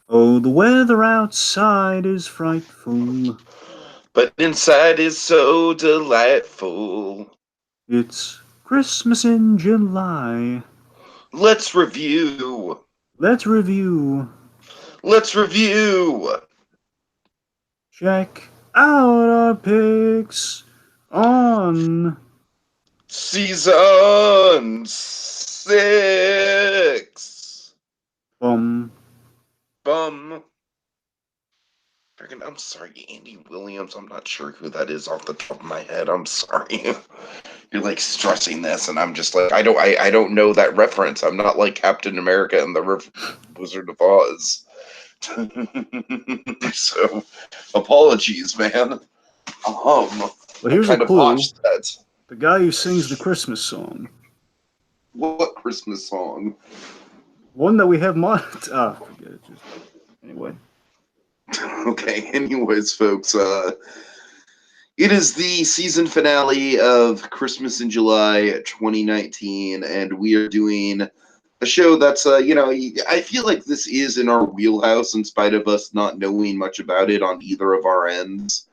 Oh, the weather outside is frightful. But inside is so delightful. It's Christmas in July. Let's review. Let's review. Let's review. Check out our picks on. Season 6. Um, Bum. Freaking, I'm sorry, Andy Williams. I'm not sure who that is off the top of my head. I'm sorry. You're like stressing this, and I'm just like, I don't know that reference. I'm not like Captain America and the Wizard of Oz. So, apologies, man. well, I here's a kind of clue. botched that. The guy who sings the Christmas song. What Christmas song? One that we have forget it. Just anyway. Okay, anyways, folks, it is the season finale of Christmas in July 2019, and we are doing a show that's, I feel like this is in our wheelhouse in spite of us not knowing much about it on either of our ends.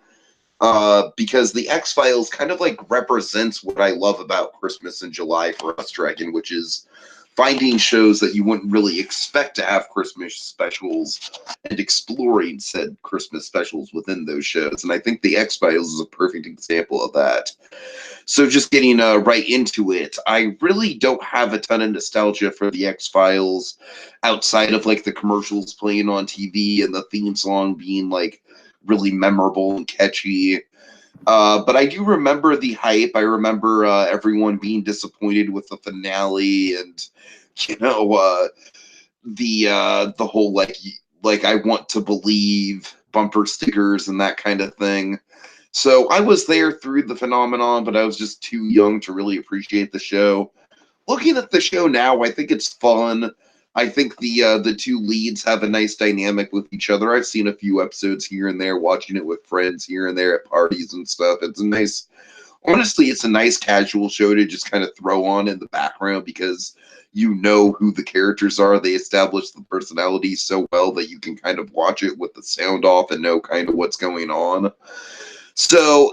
Because the X Files kind of like represents what I love about Christmas in July for us, Dragon, which is finding shows that you wouldn't really expect to have Christmas specials and exploring said Christmas specials within those shows. And I think the X Files is a perfect example of that. So just getting right into it, I really don't have a ton of nostalgia for the X Files outside of like the commercials playing on TV and the theme song being like really memorable and catchy. But I do remember the hype. I remember everyone being disappointed with the finale, and you know the whole like I want to believe bumper stickers and that kind of thing. So I was there through the phenomenon, but I was just too young to really appreciate the show. Looking at the show now, I think it's fun. I think the two leads have a nice dynamic with each other. I've seen a few episodes here and there, watching it with friends here and there at parties and stuff. It's a nice, honestly, it's a nice casual show to just kind of throw on in the background because you know who the characters are. They establish the personalities so well that you can kind of watch it with the sound off and know kind of what's going on. So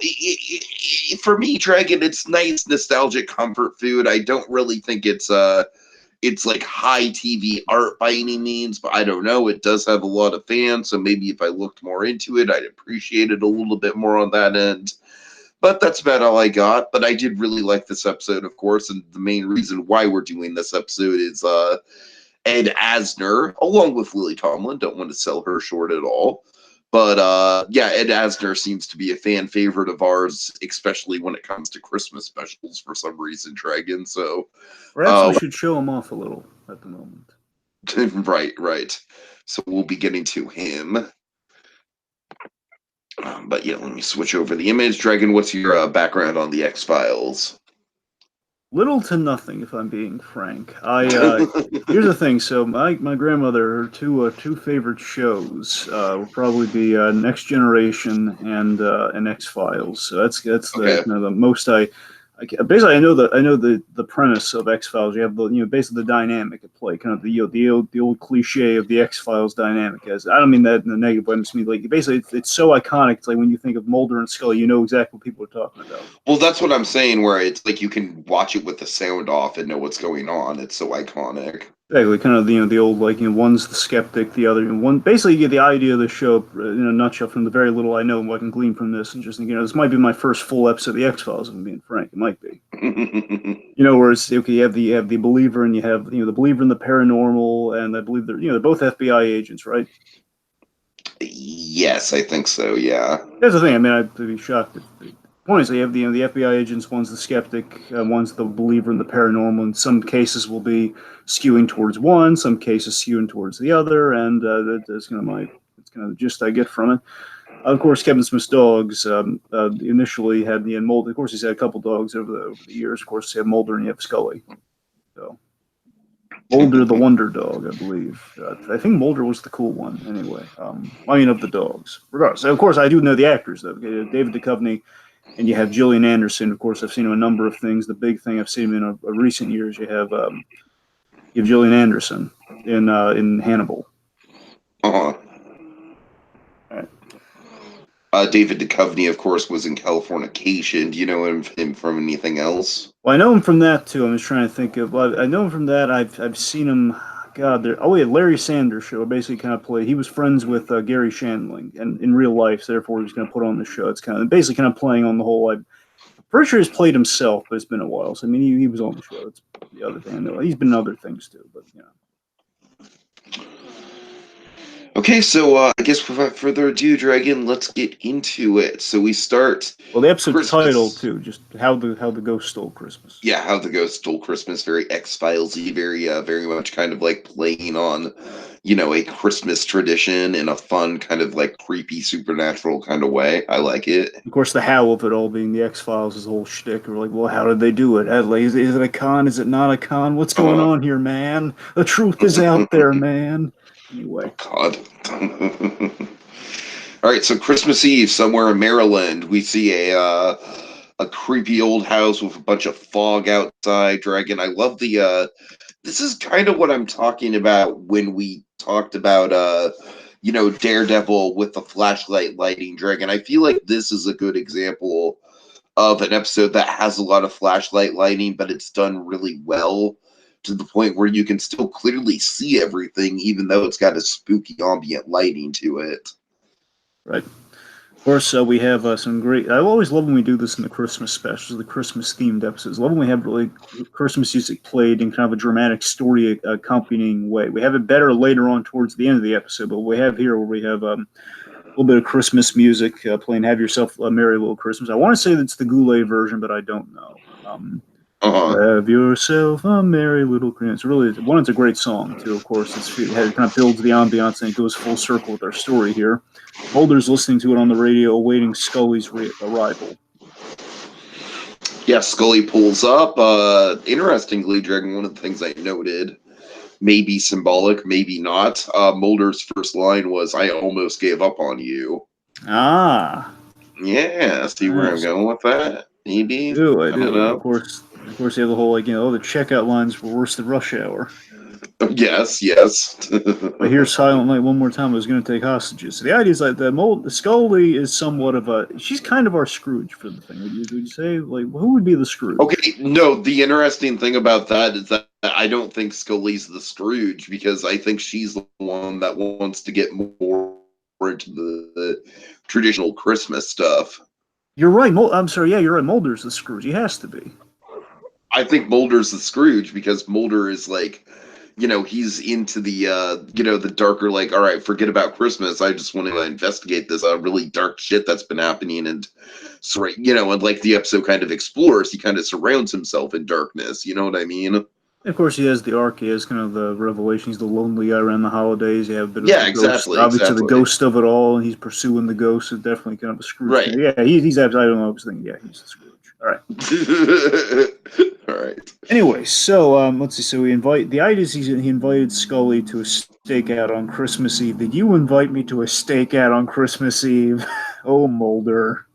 for me, Dragon, it's nice nostalgic comfort food. I don't really think it's like high TV art by any means, but I don't know. It does have a lot of fans, so maybe if I looked more into it, I'd appreciate it a little bit more on that end. But that's about all I got. But I did really like this episode, of course, and the main reason why we're doing this episode is Ed Asner, along with Lily Tomlin. Don't want to sell her short at all. But yeah, Ed Asner seems to be a fan favorite of ours, especially when it comes to Christmas specials for some reason, Dragon. So, Perhaps we should show him off a little at the moment. right. So we'll be getting to him. But yeah, let me switch over the image. Dragon, what's your background on the X Files? Little to nothing, if I'm being frank. Here's the thing. So my grandmother, her two favorite shows would probably be Next Generation and X Files. So that's the Okay. kind of the most basically I know the premise of X Files. You have the basically the dynamic at play, kind of the old cliche of the X Files dynamic. As I don't mean that in a negative way. I just mean like basically it's so iconic. It's like when you think of Mulder and Scully, you know exactly what people are talking about. Well, that's what I'm saying, where it's like you can watch it with the sound off and know what's going on. It's so iconic. Exactly, kind of the old like one's the skeptic, the other one. Basically, you get the idea of the show in a nutshell from the very little I know, what I can glean from this, and just think this might be my first full episode of the X Files. If I'm being frank, it might be. Where it's okay, you have the believer, and you have the believer in the paranormal, and I believe they're both FBI agents, right? Yes, I think so. Yeah. That's the thing. I mean, I'd be shocked if the point is you have the FBI agents. One's the skeptic, one's the believer in the paranormal. In some cases, will be skewing towards one. Some cases skewing towards the other, and that's kind of it's kind of the gist I get from it. Of course, Kevin Smith's dogs initially had the Mulder. Of course, he's had a couple dogs over the years. Of course, you have Mulder and you have Scully. So Mulder, the Wonder Dog, I believe. I think Mulder was the cool one, anyway. I mean, of the dogs. Regardless, of course, I do know the actors though. David Duchovny, and you have Gillian Anderson. Of course, I've seen him in a number of things. The big thing I've seen him in recent years, you have Gillian Anderson in Hannibal. Uh-huh. All right. David Duchovny, of course, was in Californication. Do you know him from anything else? Well, I know him from that too. I'm just trying to think of. Well, I know him from that. I've seen him. God, there. Oh yeah, Larry Sanders Show. Basically, kind of played. He was friends with Gary Shandling, and in real life, so therefore, he was going to put on the show. It's kind of basically kind of playing on the whole. I'm pretty sure he's played himself, but it's been a while. So I mean, he was on the show. That's the other thing I know. He's been in other things too, but you know. Okay, so I guess without further ado, Dragon, let's get into it. So we start Well, the episode title Christmas. too, just how the ghost stole Christmas. Yeah, How the Ghost Stole Christmas, very X-Filesy, very much kind of like playing on, a Christmas tradition in a fun kind of like creepy supernatural kind of way. I like it. Of course, the how of it all being the X Files, his whole shtick. We're like, well, how did they do it? Is it a con? Is it not a con? What's going Uh, on here, man? The truth is out there, man. Anyway, God. All right, so Christmas Eve, somewhere in Maryland, we see a creepy old house with a bunch of fog outside. Dragon, I love the. This is kind of what I'm talking about when we talked about Daredevil with the flashlight lighting. Dragon, I feel like this is a good example of an episode that has a lot of flashlight lighting, but it's done really well to the point where you can still clearly see everything, even though it's got a spooky ambient lighting to it. right. Of course, we have some great. I always love when we do this in the Christmas specials, the Christmas themed episodes. I love when we have really Christmas music played in kind of a dramatic story accompanying way. We have it better later on towards the end of the episode, but we have here where we have a little bit of Christmas music playing "Have Yourself a Merry Little Christmas." I want to say that's the Goulet version, but I don't know. Uh-huh. Have yourself a merry little Christmas. It's really one. It's a great song too. Of course, it kind of builds the ambiance and it goes full circle with our story here. Mulder's listening to it on the radio, awaiting Scully's arrival. Yeah, Scully pulls up. Interestingly, Dragon, one of the things I noted, maybe symbolic, maybe not. Mulder's first line was, "I almost gave up on you." Ah, Yeah, see where I'm nice. going with that? Maybe. I I don't do. And know. of course, you have the whole the checkout lines were worse than rush hour. Yes. I hear Silent Night one more time. I was going to take hostages. So the idea is that the Scully is somewhat of a. She's kind of our Scrooge for the thing. Would you say like who would be the Scrooge? Okay, no, the interesting thing about that is that I don't think Scully's the Scrooge because I think she's the one that wants to get more into the traditional Christmas stuff. You're right. I'm sorry. Yeah, you're right. Mulder's the Scrooge. He has to be. I think Mulder's the Scrooge because Mulder is like, he's into the darker, like, all right, forget about Christmas. I just want to investigate this really dark shit that's been happening. And, so, and like the episode kind of explores, he kind of surrounds himself in darkness. You know what I mean? Of course, he has the arc. He has kind of the revelation. He's the lonely guy around the holidays. You have a bit of Yeah, the ghost, exactly. obviously the Exactly. ghost of it all, and he's pursuing the ghost. Is definitely kind of a Scrooge. Right. Yeah, he's absolutely. I don't know. I was thinking, yeah, he's the Scrooge. All right. All right. Anyway, so let's see. So the idea is he invited Scully to a stakeout on Christmas Eve. Did you invite me to a stakeout on Christmas Eve? Oh, Mulder.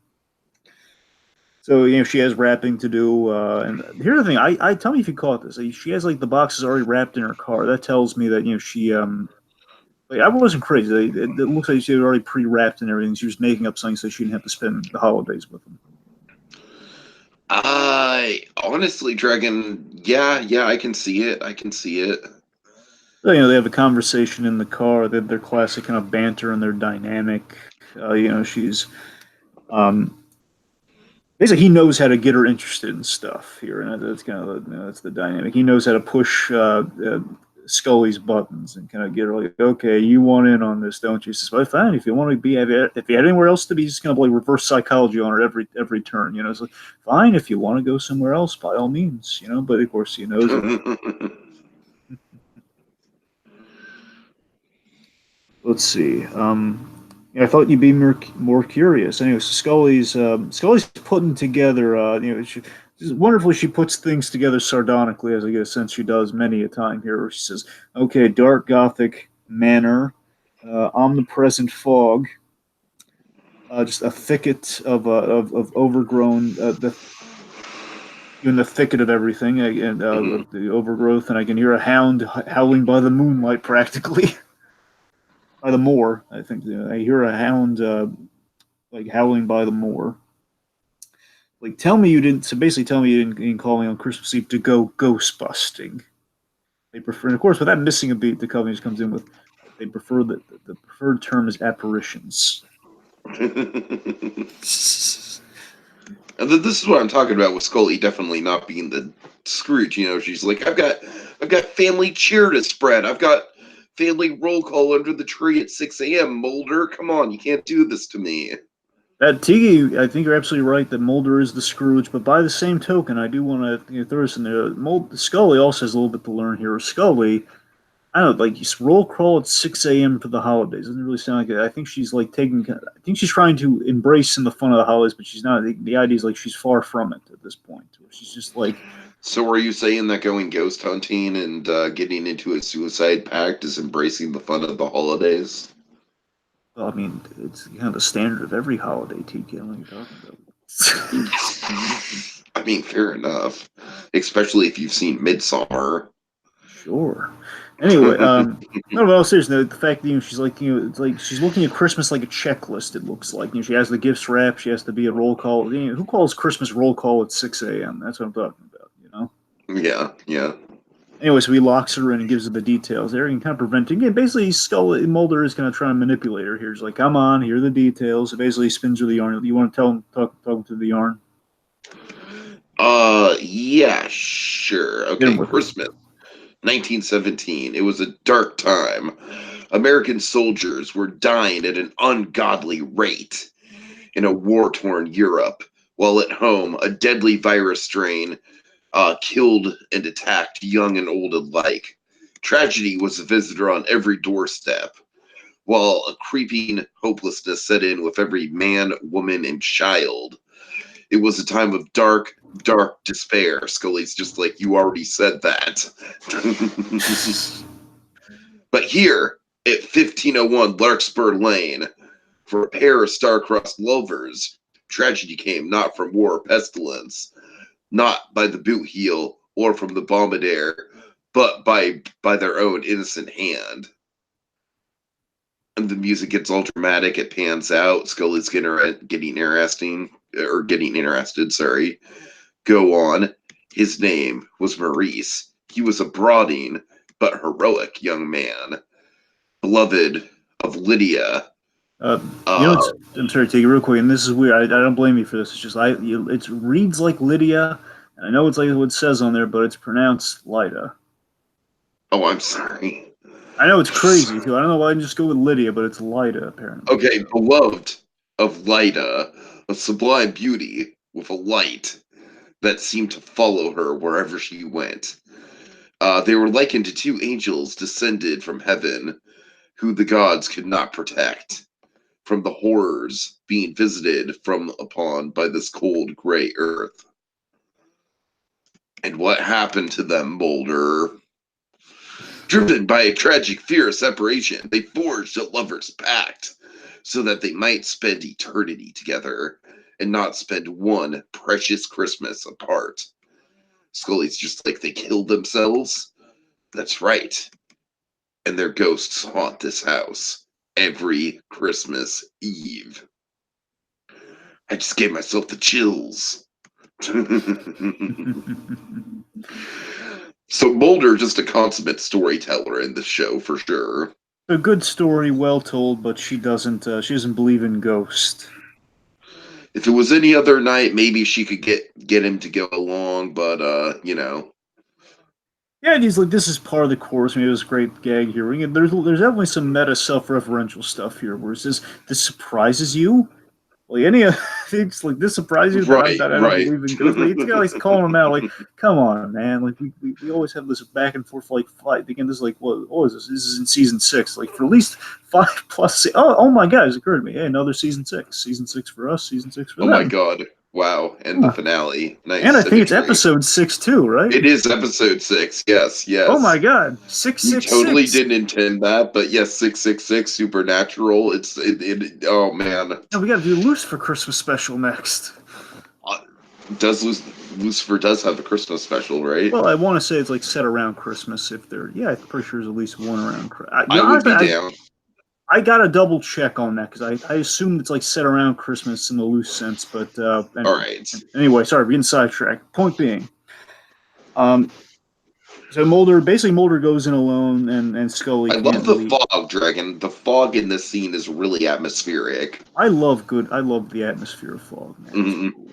So she has wrapping to do, and here's the thing. I tell me if you caught this. She has like the boxes already wrapped in her car. That tells me that she like, I wasn't crazy. It looks like she had already pre-wrapped and everything. She was making up something so she didn't have to spend the holidays with them. I honestly, Dragon, yeah, I can see it. I can see it. So, they have a conversation in the car. Their classic kind of banter and their dynamic. She's basically he knows how to get her interested in stuff here, and that's kind of that's the dynamic. He knows how to push Scully's buttons and kind of get her like, okay, you want in on this, don't you? She says, well, fine. If you want to be, if you had anywhere else to be, just kind of like reverse psychology on her every turn. It's like, fine. If you want to go somewhere else, by all means. But of course he knows it. Let's see. I thought you'd be more curious. Anyway, so Scully's putting together. She's wonderfully she puts things together sardonically, as I get a sense she does many a time here. Where she says, "Okay, dark gothic manor, omnipresent fog, just a thicket of overgrown in the thicket of everything, and the overgrowth, and I can hear a hound howling by the moonlight, practically." By the moor, I think. I hear a hound like howling by the moor. Like, tell me you didn't. So basically, tell me you didn't call me on Christmas Eve to go ghost busting. They prefer, and of course, without missing a beat, the company just comes in with they prefer the preferred term is apparitions. And this is what I'm talking about with Scully definitely not being the Scrooge. You know, she's like, I've got family cheer to spread. I've got family roll call under the tree at 6 a.m. Mulder, come on, you can't do this to me. That Tiki, I think you're absolutely right that Mulder is the Scrooge, but by the same token, I do want to throw this in there. Scully also has a little bit to learn here. Scully, I don't know, like roll call at 6 a.m. for the holidays. Doesn't really sound like it. I think she's like taking. I think she's trying to embrace some of the fun of the holidays, but she's not. The idea is like she's far from it at this point. She's just like. So, are you saying that going ghost hunting and getting into a suicide pact is embracing the fun of the holidays? Well, I mean, it's kind of the standard of every holiday, TK. What are you talking about? I mean, fair enough. Especially if you've seen Midsummer. Sure. Anyway, no, but seriously, the fact that she's like, it's like she's looking at Christmas like a checklist. It looks like she has the gifts wrapped. She has to be a roll call. Who calls Christmas roll call at 6 a.m.? That's what I'm talking about. Yeah, yeah. Anyway, so he locks her in and gives her the details there and kind of preventing. Again, basically, Mulder is kind of trying to manipulate her here. He's like, come on, here are the details. So basically, he spins her the yarn. You want to talk through the yarn? Yeah, sure. Okay, Christmas, 1917. It was a dark time. American soldiers were dying at an ungodly rate in a war-torn Europe, while at home, a deadly virus strain killed and attacked young and old alike. Tragedy was a visitor on every doorstep, while a creeping hopelessness set in with every man, woman, and child. It was a time of dark, dark despair. Scully's just like, you already said that. But here, at 1501 Larkspur Lane, for a pair of star-crossed lovers, tragedy came not from war or pestilence, not by the boot heel or from the bombardier, but by their own innocent hand. And the music gets all dramatic. It pans out. Scully's getting interested. Sorry. Go on. His name was Maurice. He was a brooding but heroic young man, beloved of Lydia. I'm sorry, take it real quick, and this is weird. I don't blame you for this. It's just it reads like Lydia, and I know it's like what it says on there, but it's pronounced Lyda. Oh, I'm sorry. I know it's crazy too. I don't know why I just go with Lydia, but it's Lyda apparently. Okay, beloved of Lyda, a sublime beauty with a light that seemed to follow her wherever she went. They were likened to two angels descended from heaven, who the gods could not protect from the horrors being visited from upon by this cold gray earth. And what happened to them, Mulder? Driven by a tragic fear of separation, they forged a lover's pact so that they might spend eternity together and not spend one precious Christmas apart. Scully's just like, they killed themselves? That's right. And their ghosts haunt this house every Christmas Eve. I just gave myself the chills. So Mulder, just a consummate storyteller in the show for sure. A good story, well told, but she doesn't believe in ghosts. If it was any other night, maybe she could get him to go along, but you know. Yeah, and he's like, this is part of the course. I mean, it was a great gag here. And there's definitely some meta self-referential stuff here, where it says, this surprises you? Like, any of things like this surprises you that I don't believe in ghosts. Like, it's like calling him out, like, come on, man. Like, we always have this back and forth, like, fight. Again, this is like, what is this? This is in season 6. Like, for at least 5+. Oh my God, it's occurred to me. Hey, another season 6. Season 6 for us, season 6 for them. Oh my God. Wow. And the finale. Nice. And I think it's episode 6 too, right? It is episode 6. Yes. Oh my God. 666. We totally didn't intend that, but yes, 666 Supernatural. Oh man. Yeah, we got to do Lucifer Christmas special next. Lucifer does have a Christmas special, right? Well, I want to say it's like set around Christmas. If they're, I'm pretty sure there's at least one around. I would be down. I got to double check on that because I assume it's like set around Christmas in a loose sense. But All right. anyway, sorry, we're getting sidetracked. Point being, so Mulder goes in alone, and Scully I love can't the leave. fog, Dragon. The fog in this scene is really atmospheric. I love the atmosphere of fog, man. It's Mm-hmm. cool.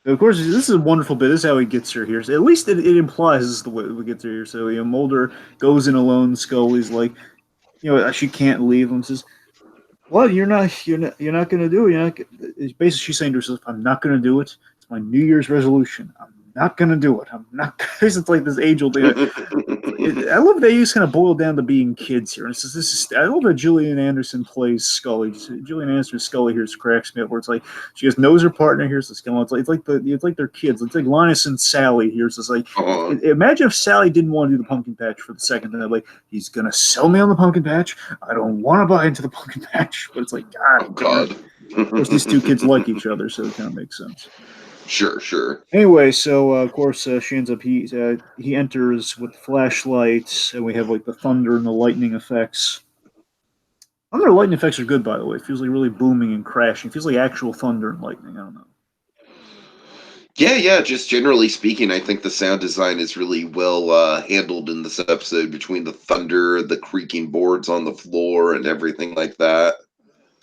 Of course, this is a wonderful bit. This is how he gets her here. So at least it implies this is the way we get her here. So Mulder goes in alone. Scully's like, she can't leave him. Says, "What? You're not going to do it. You're not." Basically, she's saying to herself, "I'm not going to do it. It's my New Year's resolution. I'm not going to do it. I'm not." It's like this age-old thing. I love that you just kind of boil down to being kids here. And it's just, I love that Gillian Anderson plays Scully. Gillian Anderson's Scully here cracks me up. Where it's like she just knows her partner here. So it's like they're kids. It's like Linus and Sally here. So it's like imagine if Sally didn't want to do the pumpkin patch for the second time. Like he's gonna sell me on the pumpkin patch. I don't want to buy into the pumpkin patch. But it's like Oh God. Of course, these two kids like each other, so it kind of makes sense. Sure. Anyway, so of course she ends up he enters with flashlights, and we have like the thunder and the lightning effects. Thunder and lightning effects are good, by the way. It feels like really booming and crashing. It feels like actual thunder and lightning. I don't know. Yeah. Just generally speaking, I think the sound design is really well handled in this episode between the thunder, the creaking boards on the floor, and everything like that.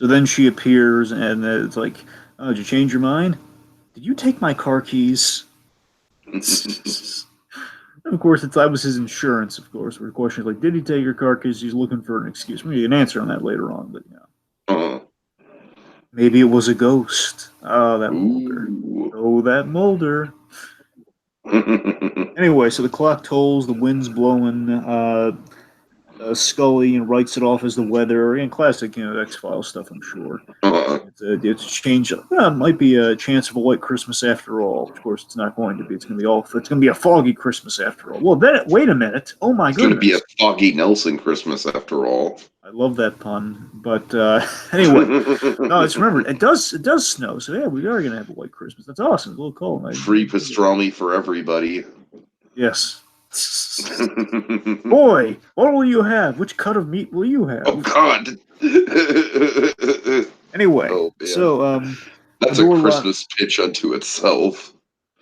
So then she appears, and it's like, "Oh, did you change your mind? Did you take my car keys?" Of course, that was his insurance. Of course, where the question is like, "Did he take your car keys?" He's looking for an excuse. We need an answer on that later on, but maybe it was a ghost. Oh, that Mulder. Oh, that Mulder. Anyway, so the clock tolls, the wind's blowing. Scully writes it off as the weather. And classic, X-Files stuff, I'm sure. It's a change. It might be a chance of a white Christmas after all. Of course, it's not going to be. It's going to be a foggy Christmas after all. Well, then wait a minute. Oh my goodness. It's going to be a foggy Nelson Christmas after all. I love that pun, but anyway, no, remember it does snow, so yeah, we are going to have a white Christmas. That's awesome. It's a little cold. Free pastrami for everybody. Yes. Boy, what will you have? Which cut of meat will you have? Oh God. Anyway, so that's a Christmas pitch unto itself.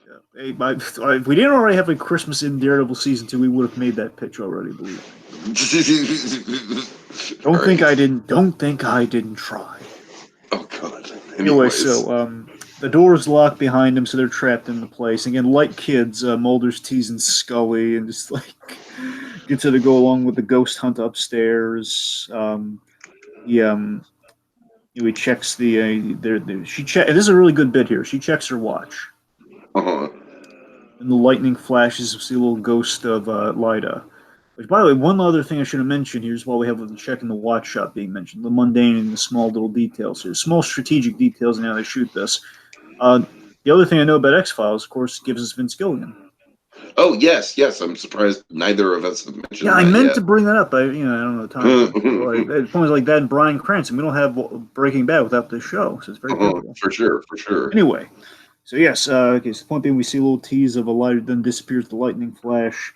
Yeah. Hey, if we didn't already have a Christmas in Daredevil season 2, we would have made that pitch already. Believe me. Don't think I didn't try. Oh God. Anyway, so the door's locked behind them, so they're trapped in the place. Again, like kids, Mulder's teasing Scully and just like gets her to go along with the ghost hunt upstairs. He checks and this is a really good bit here. She checks her watch. And the lightning flashes. We see a little ghost of Lyda. Which, by the way, one other thing I should have mentioned here is while we have the check and the watch shot being mentioned, the mundane and the small little details here, small strategic details in how they shoot this. The other thing I know about X-Files, of course, gives us Vince Gilligan. Oh yes. I'm surprised neither of us have mentioned. Yeah, I meant to bring that up. I don't know the time. It's points like that and Bryan Cranston. We don't have Breaking Bad without this show, so it's very difficult. For sure. Anyway, so yes, okay. So the point being, we see a little tease of a light, then disappears the lightning flash.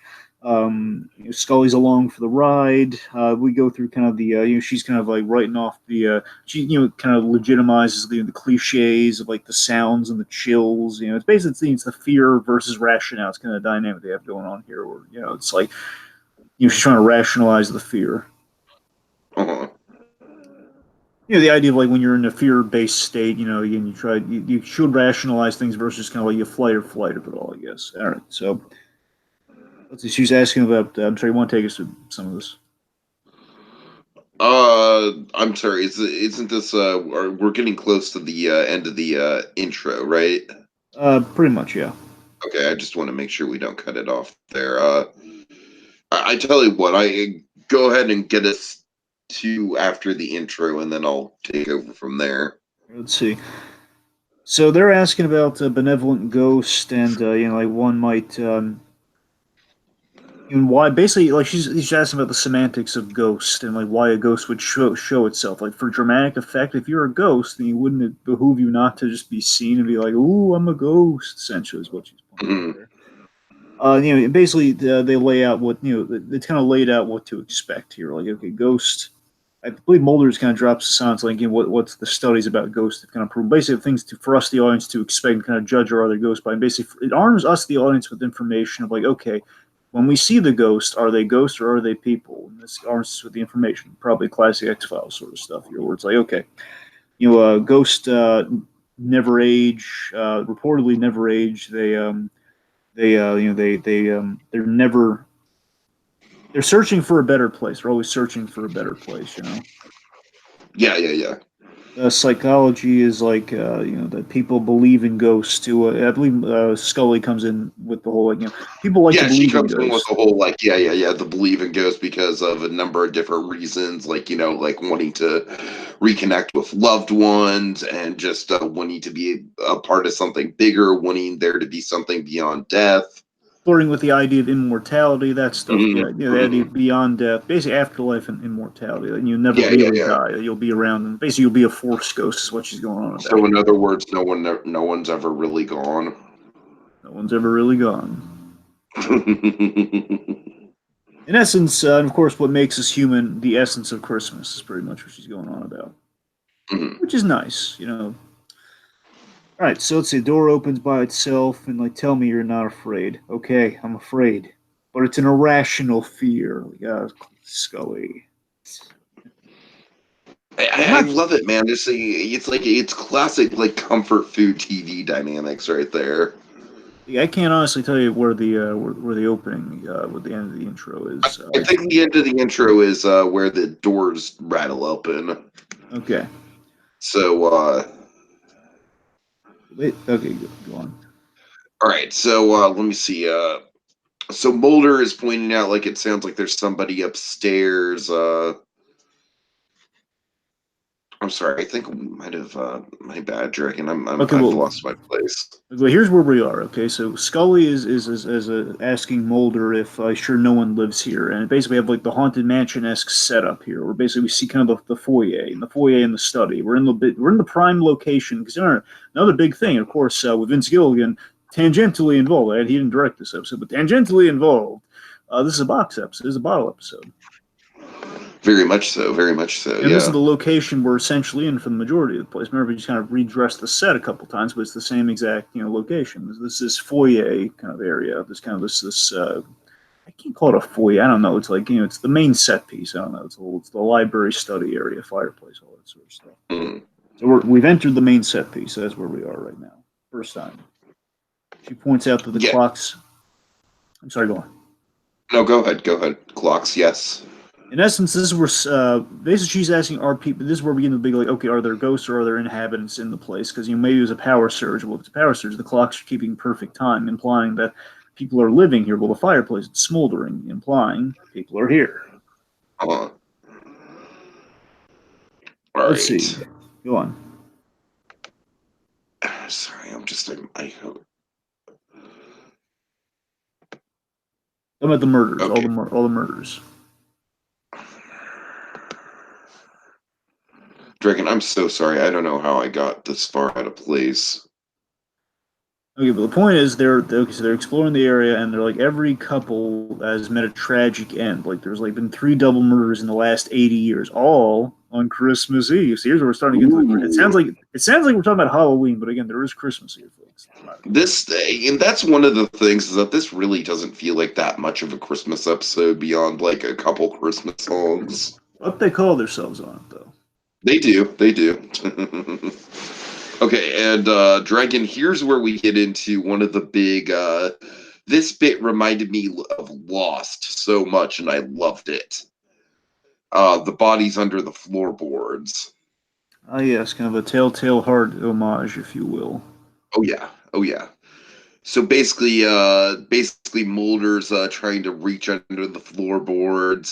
Scully's along for the ride. We go through kind of the she's kind of like writing off the she kind of legitimizes the cliches of like the sounds and the chills. It's basically the fear versus rationale. It's kind of the dynamic they have going on here, where it's like she's trying to rationalize the fear. The idea of like when you're in a fear-based state, you should rationalize things versus kind of like you flight or flight of it all, I guess. All right, so. Let's see. She's asking about. I'm sorry. You want to take us through some of this? I'm sorry. Isn't this? We're getting close to the end of the intro, right? Pretty much, yeah. Okay. I just want to make sure we don't cut it off there. I tell you what. I go ahead and get us to after the intro, and then I'll take over from there. Let's see. So they're asking about benevolent ghost, and like one might. And why basically like he's asking about the semantics of ghost and like why a ghost would show itself, like for dramatic effect. If you're a ghost, then wouldn't it behoove you not to just be seen and be like, "Ooh, I'm a ghost"? Essentially, is what she's pointing out there. Basically they lay out what it's kind of laid out what to expect here. Like, okay, ghost. I believe Mulder's kind of drops the sounds like, what's the studies about ghosts that kind of prove basically things for us, the audience, to expect and kind of judge our other ghosts by. And basically, it arms us, the audience, with information of like, okay, when we see the ghost, are they ghosts or are they people? And this arms us with the information, probably classic X-Files sort of stuff here, where it's like, okay, ghosts never age, reportedly never age. They're never. They're searching for a better place. They're always searching for a better place, Yeah. Psychology is like, that people believe in ghosts too. I believe Scully comes in with the whole, people like to Yeah, she believe in comes in with ghosts. the whole like, the believe in ghosts because of a number of different reasons, like like wanting to reconnect with loved ones and just wanting to be a part of something bigger, wanting there to be something beyond death. Flirting with the idea of immortality, that stuff. Mhm, Yeah, the idea mhm. of beyond death, basically afterlife and immortality. And you never really Yeah. die. You'll be around, and basically you'll be a force ghost. Is what she's going on So about. in other words, no one's ever really gone. No one's ever really gone. In essence, and of course, what makes us human, the essence of Christmas, is pretty much what she's going on about, Mhm. which is nice. All right, so let's see. The door opens by itself, and like, tell me you're not afraid. Okay, I'm afraid, but it's an irrational fear. Scully. I'm I not. love it, man. It's like it's classic like comfort food TV dynamics right there. I can't honestly tell you where the opening, where the end of the intro is. I think the end of the intro is where the doors rattle open. Okay. So, Wait. Okay. Go on. all right. So let me see. So Mulder is pointing out like it sounds like there's somebody upstairs. I'm sorry. I think we might have my bad, Dragon. Okay. I've Well, lost my place. here's where we are. Okay, so Scully is asking Mulder if sure no one lives here, and basically have like the haunted mansion esque setup here, where basically we see kind of the foyer and the study. We're in the prime location because another big thing, of course, with Vince Gilligan tangentially involved. He didn't direct this episode, but tangentially involved. This is a box episode. This is a bottle episode. Very much so. Very much so. And this is Yeah. the location we're essentially in for the majority of the place. Remember, we just kind of redressed the set a couple times, but it's the same exact location. This foyer kind of area. This I can't call it a foyer. I don't know. It's like it's the main set piece. I don't know. It's the library, study area, fireplace, all that sort of stuff. Mm. So we've entered the main set piece. So that's where we are right now. First time. She points out that the Yeah. clocks. I'm sorry. Go on. No, go ahead. Go ahead. Clocks. Yes. In essence, this is where basically she's asking, are people? This is where we get into the big like, okay, are there ghosts or are there inhabitants in the place? Because maybe it was a power surge. Well, if it's a power surge, the clocks are keeping perfect time, implying that people are living here. Well, the fireplace is smoldering, implying people are here. All Let's see. right. Go on. Sorry, I'm just How about the murders? okay. All the murders. Dragon, I'm so sorry. I don't know how I got this far out of place. Okay, but the point is, they're exploring the area, and they're like every couple has met a tragic end. Like there's like been 3 double murders in the last 80 years, all on Christmas Eve. So here's where we're starting to get to it sounds like we're talking about Halloween, but again, there is Christmas here, folks. This and that's one of the things is that this really doesn't feel like that much of a Christmas episode beyond like a couple Christmas songs. What they call themselves on it though. They do. They do. Okay, and Dragon, here's where we get into one of the big this bit reminded me of Lost so much and I loved it. The bodies under the floorboards. Ah, yes, kind of a telltale heart homage, if you will. Oh yeah. Oh yeah. So basically Mulder's trying to reach under the floorboards.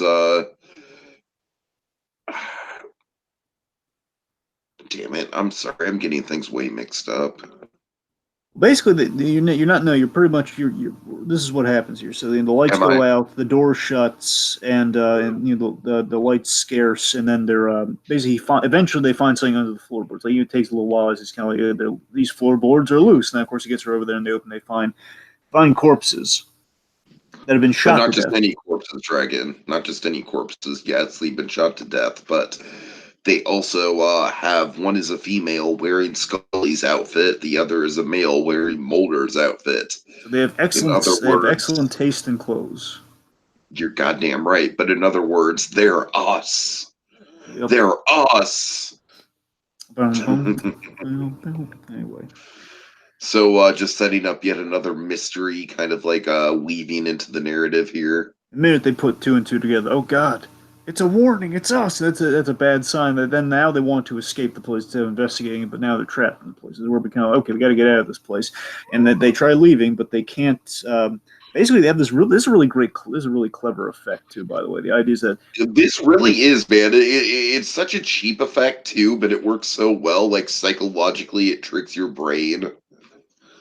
Damn it! I'm sorry. I'm getting things way mixed up. Basically, you're not. No, you're pretty much. This is what happens here. So the lights Am I? go out, the door shuts, and the lights scarce, and then they're basically eventually they find something under the floorboards. Like it takes a little while. It's kind of like these floorboards are loose, and then, of course he gets her over there, and they find corpses. that have been But shot not to just death. any corpses, Dragon. Not just any corpses. Yes, they've been shot to death, but they also have one is a female wearing Scully's outfit, the other is a male wearing Mulder's outfit. So they have In other excellent words, taste in clothes. you're goddamn right. But in other words, they're us. Yep. They're us. Anyway. So just setting up yet another mystery, kind of like weaving into the narrative here. The minute they put two and two together, oh God, it's a warning, it's us. That's a bad sign. That then now they want to escape the place instead of investigating, but now they're trapped in the place. We're becoming okay. We got to get out of this place, and that they try leaving, but they can't. Basically, they have this real. This is a really great. This is a really clever effect too. By the way, the idea is that This really is, man. It's such a cheap effect too, but it works so well. Like psychologically, it tricks your brain.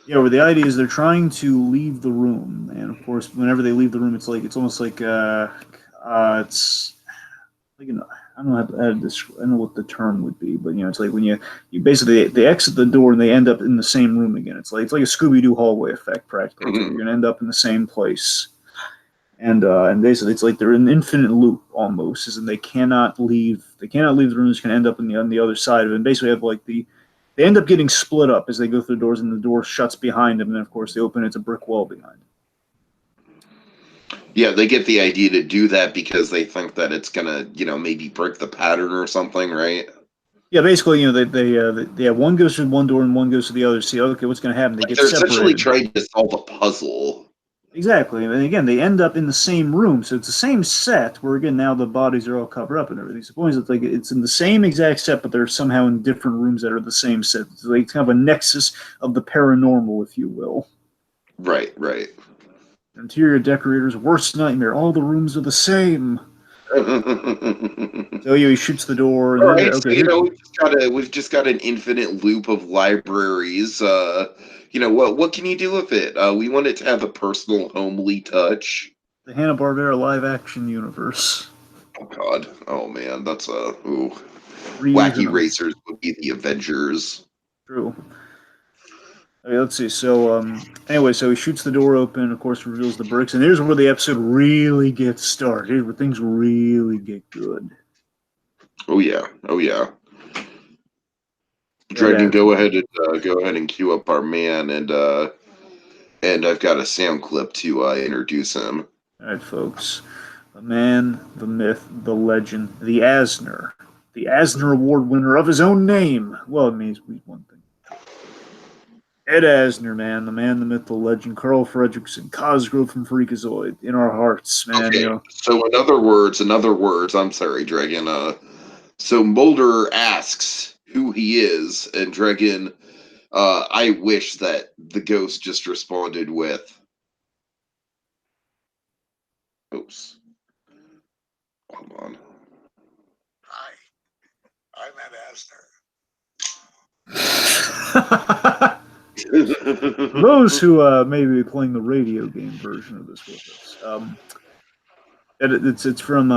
yeah, where the idea is they're trying to leave the room, and of course, whenever they leave the room, it's almost like it's like I don't know how to describe, I don't know what the term would be, but it's like when you basically they exit the door and they end up in the same room again. It's like a Scooby Doo hallway effect practically. It's like you're gonna end up in the same place, and basically it's like they're in an infinite loop almost, is and they cannot leave. They cannot leave the room. They're just gonna end up on the other side of it. And basically have like they end up getting split up as they go through the doors, and the door shuts behind them. And then of course they open. It's a brick wall behind them. Yeah, they get the idea to do that because they think that it's gonna, maybe break the pattern or something, right? Yeah, basically, they have one goes through one door and one goes to the other. See, okay, what's going to happen? They Like get they're essentially separated. trying to solve a puzzle. Exactly, and again, they end up in the same room, so it's the same set. Where again, now the bodies are all covered up and everything. So the point is, it's in the same exact set, but they're somehow in different rooms that are the same set. It's like kind of a nexus of the paranormal, if you will. Right, right. Interior decorator's worst nightmare. All the rooms are the same. So he shoots the door, and All then right, so okay, here. we've just got an infinite loop of libraries. What can you do with it? We want it to have a personal, homely touch. The Hanna-Barbera live-action universe. Oh God, oh man, that's ooh. Reusing Wacky them. Racers would be the Avengers. True. Okay, let's see. So, anyway, so he shoots the door open, of course, reveals the bricks, and here's where the episode really gets started. Here's where things really get good. Oh yeah, oh yeah. Ed Dragon, go Asner. ahead and cue up our man, and I've got a sound clip to introduce him. All right, folks. The man, the myth, the legend, the Asner. The Asner Award winner of his own name. Well, it means one thing. Ed Asner, man, the myth, the legend, Carl Fredrickson, Cosgrove from Freakazoid, in our hearts, man. Okay, so in other words, I'm sorry, Dragon. So Mulder asks who he is, and Dragon, I wish that the ghost just responded with, "Oops, hold on." Hi, I'm Ed Asner. For those who may be playing the radio game version of this with us, it's from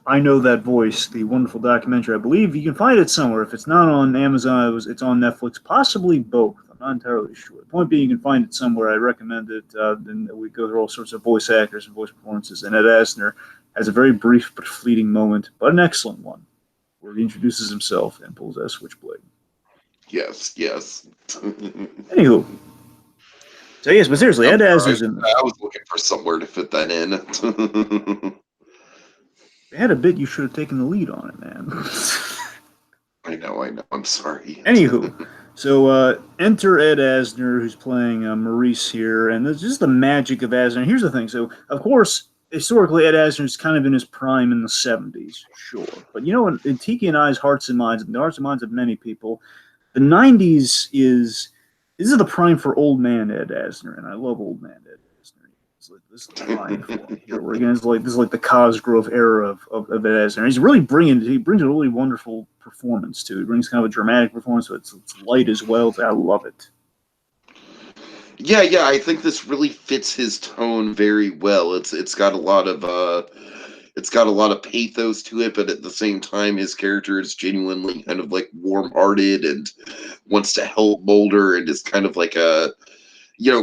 I Know That Voice, the wonderful documentary. I believe you can find it somewhere. If it's not on Amazon, it's on Netflix, possibly both. I'm not entirely sure. The point being, you can find it somewhere. I recommend it. Then we go through all sorts of voice actors and voice performances. And Ed Asner has a very brief but fleeting moment, but an excellent one, where he introduces himself and pulls out a switchblade. Yes, yes. Anywho. So yes, but seriously, Ed Asner's in I was looking for somewhere to fit that in. They had a bit you should have taken the lead on it, man. I know. I'm sorry. Anywho, so enter Ed Asner, who's playing Maurice here, and it's just the magic of Asner. Here's the thing. So, of course, historically, Ed Asner's kind of in his prime in the 70s, sure. But, in Tiki and I's hearts and minds, and the hearts and minds of many people, the 90s this is the prime for old man Ed Asner, and I love old man Ed Asner. This is the prime for me here. Where again, this is like the Cosgrove era of Ed Asner. He brings a really wonderful performance too. He brings kind of a dramatic performance, so it's light as well. I love it. Yeah, I think this really fits his tone very well. It's got a lot of pathos to it, but at the same time, his character is genuinely kind of like warm-hearted and wants to help Mulder, and is kind of like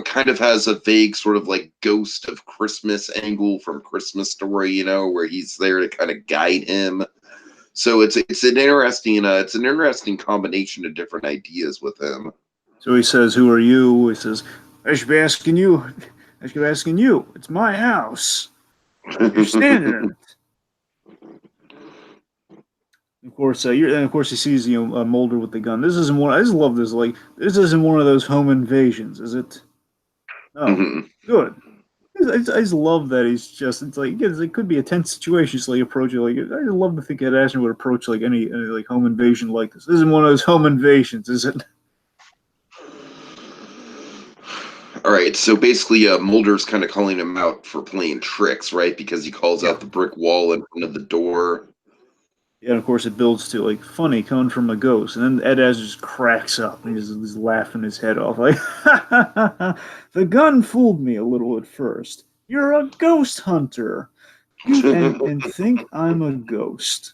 kind of has a vague sort of like Ghost of Christmas angle from Christmas Story, where he's there to kind of guide him. So it's an interesting combination of different ideas with him. So he says, "Who are you?" He says, "I should be asking you. I should be asking you. It's my house. You're standing in it." Of course, and of course he sees Mulder with the gun. This isn't one. I just love this. Like, this isn't one of those home invasions, is it? No, good. I just love that he's just. It's like, yeah, it could be a tense situation. So like approaching like, I just love to think Ed Asner would approach like any like home invasion like this. This isn't one of those home invasions, is it? All right, so basically, Mulder's kind of calling him out for playing tricks, right? Because he calls out the brick wall in front of the door. Yeah, and of course it builds to like funny coming from a ghost, and then Ed Asner just cracks up and he's laughing his head off like, "The gun fooled me a little at first. You're a ghost hunter, and think I'm a ghost.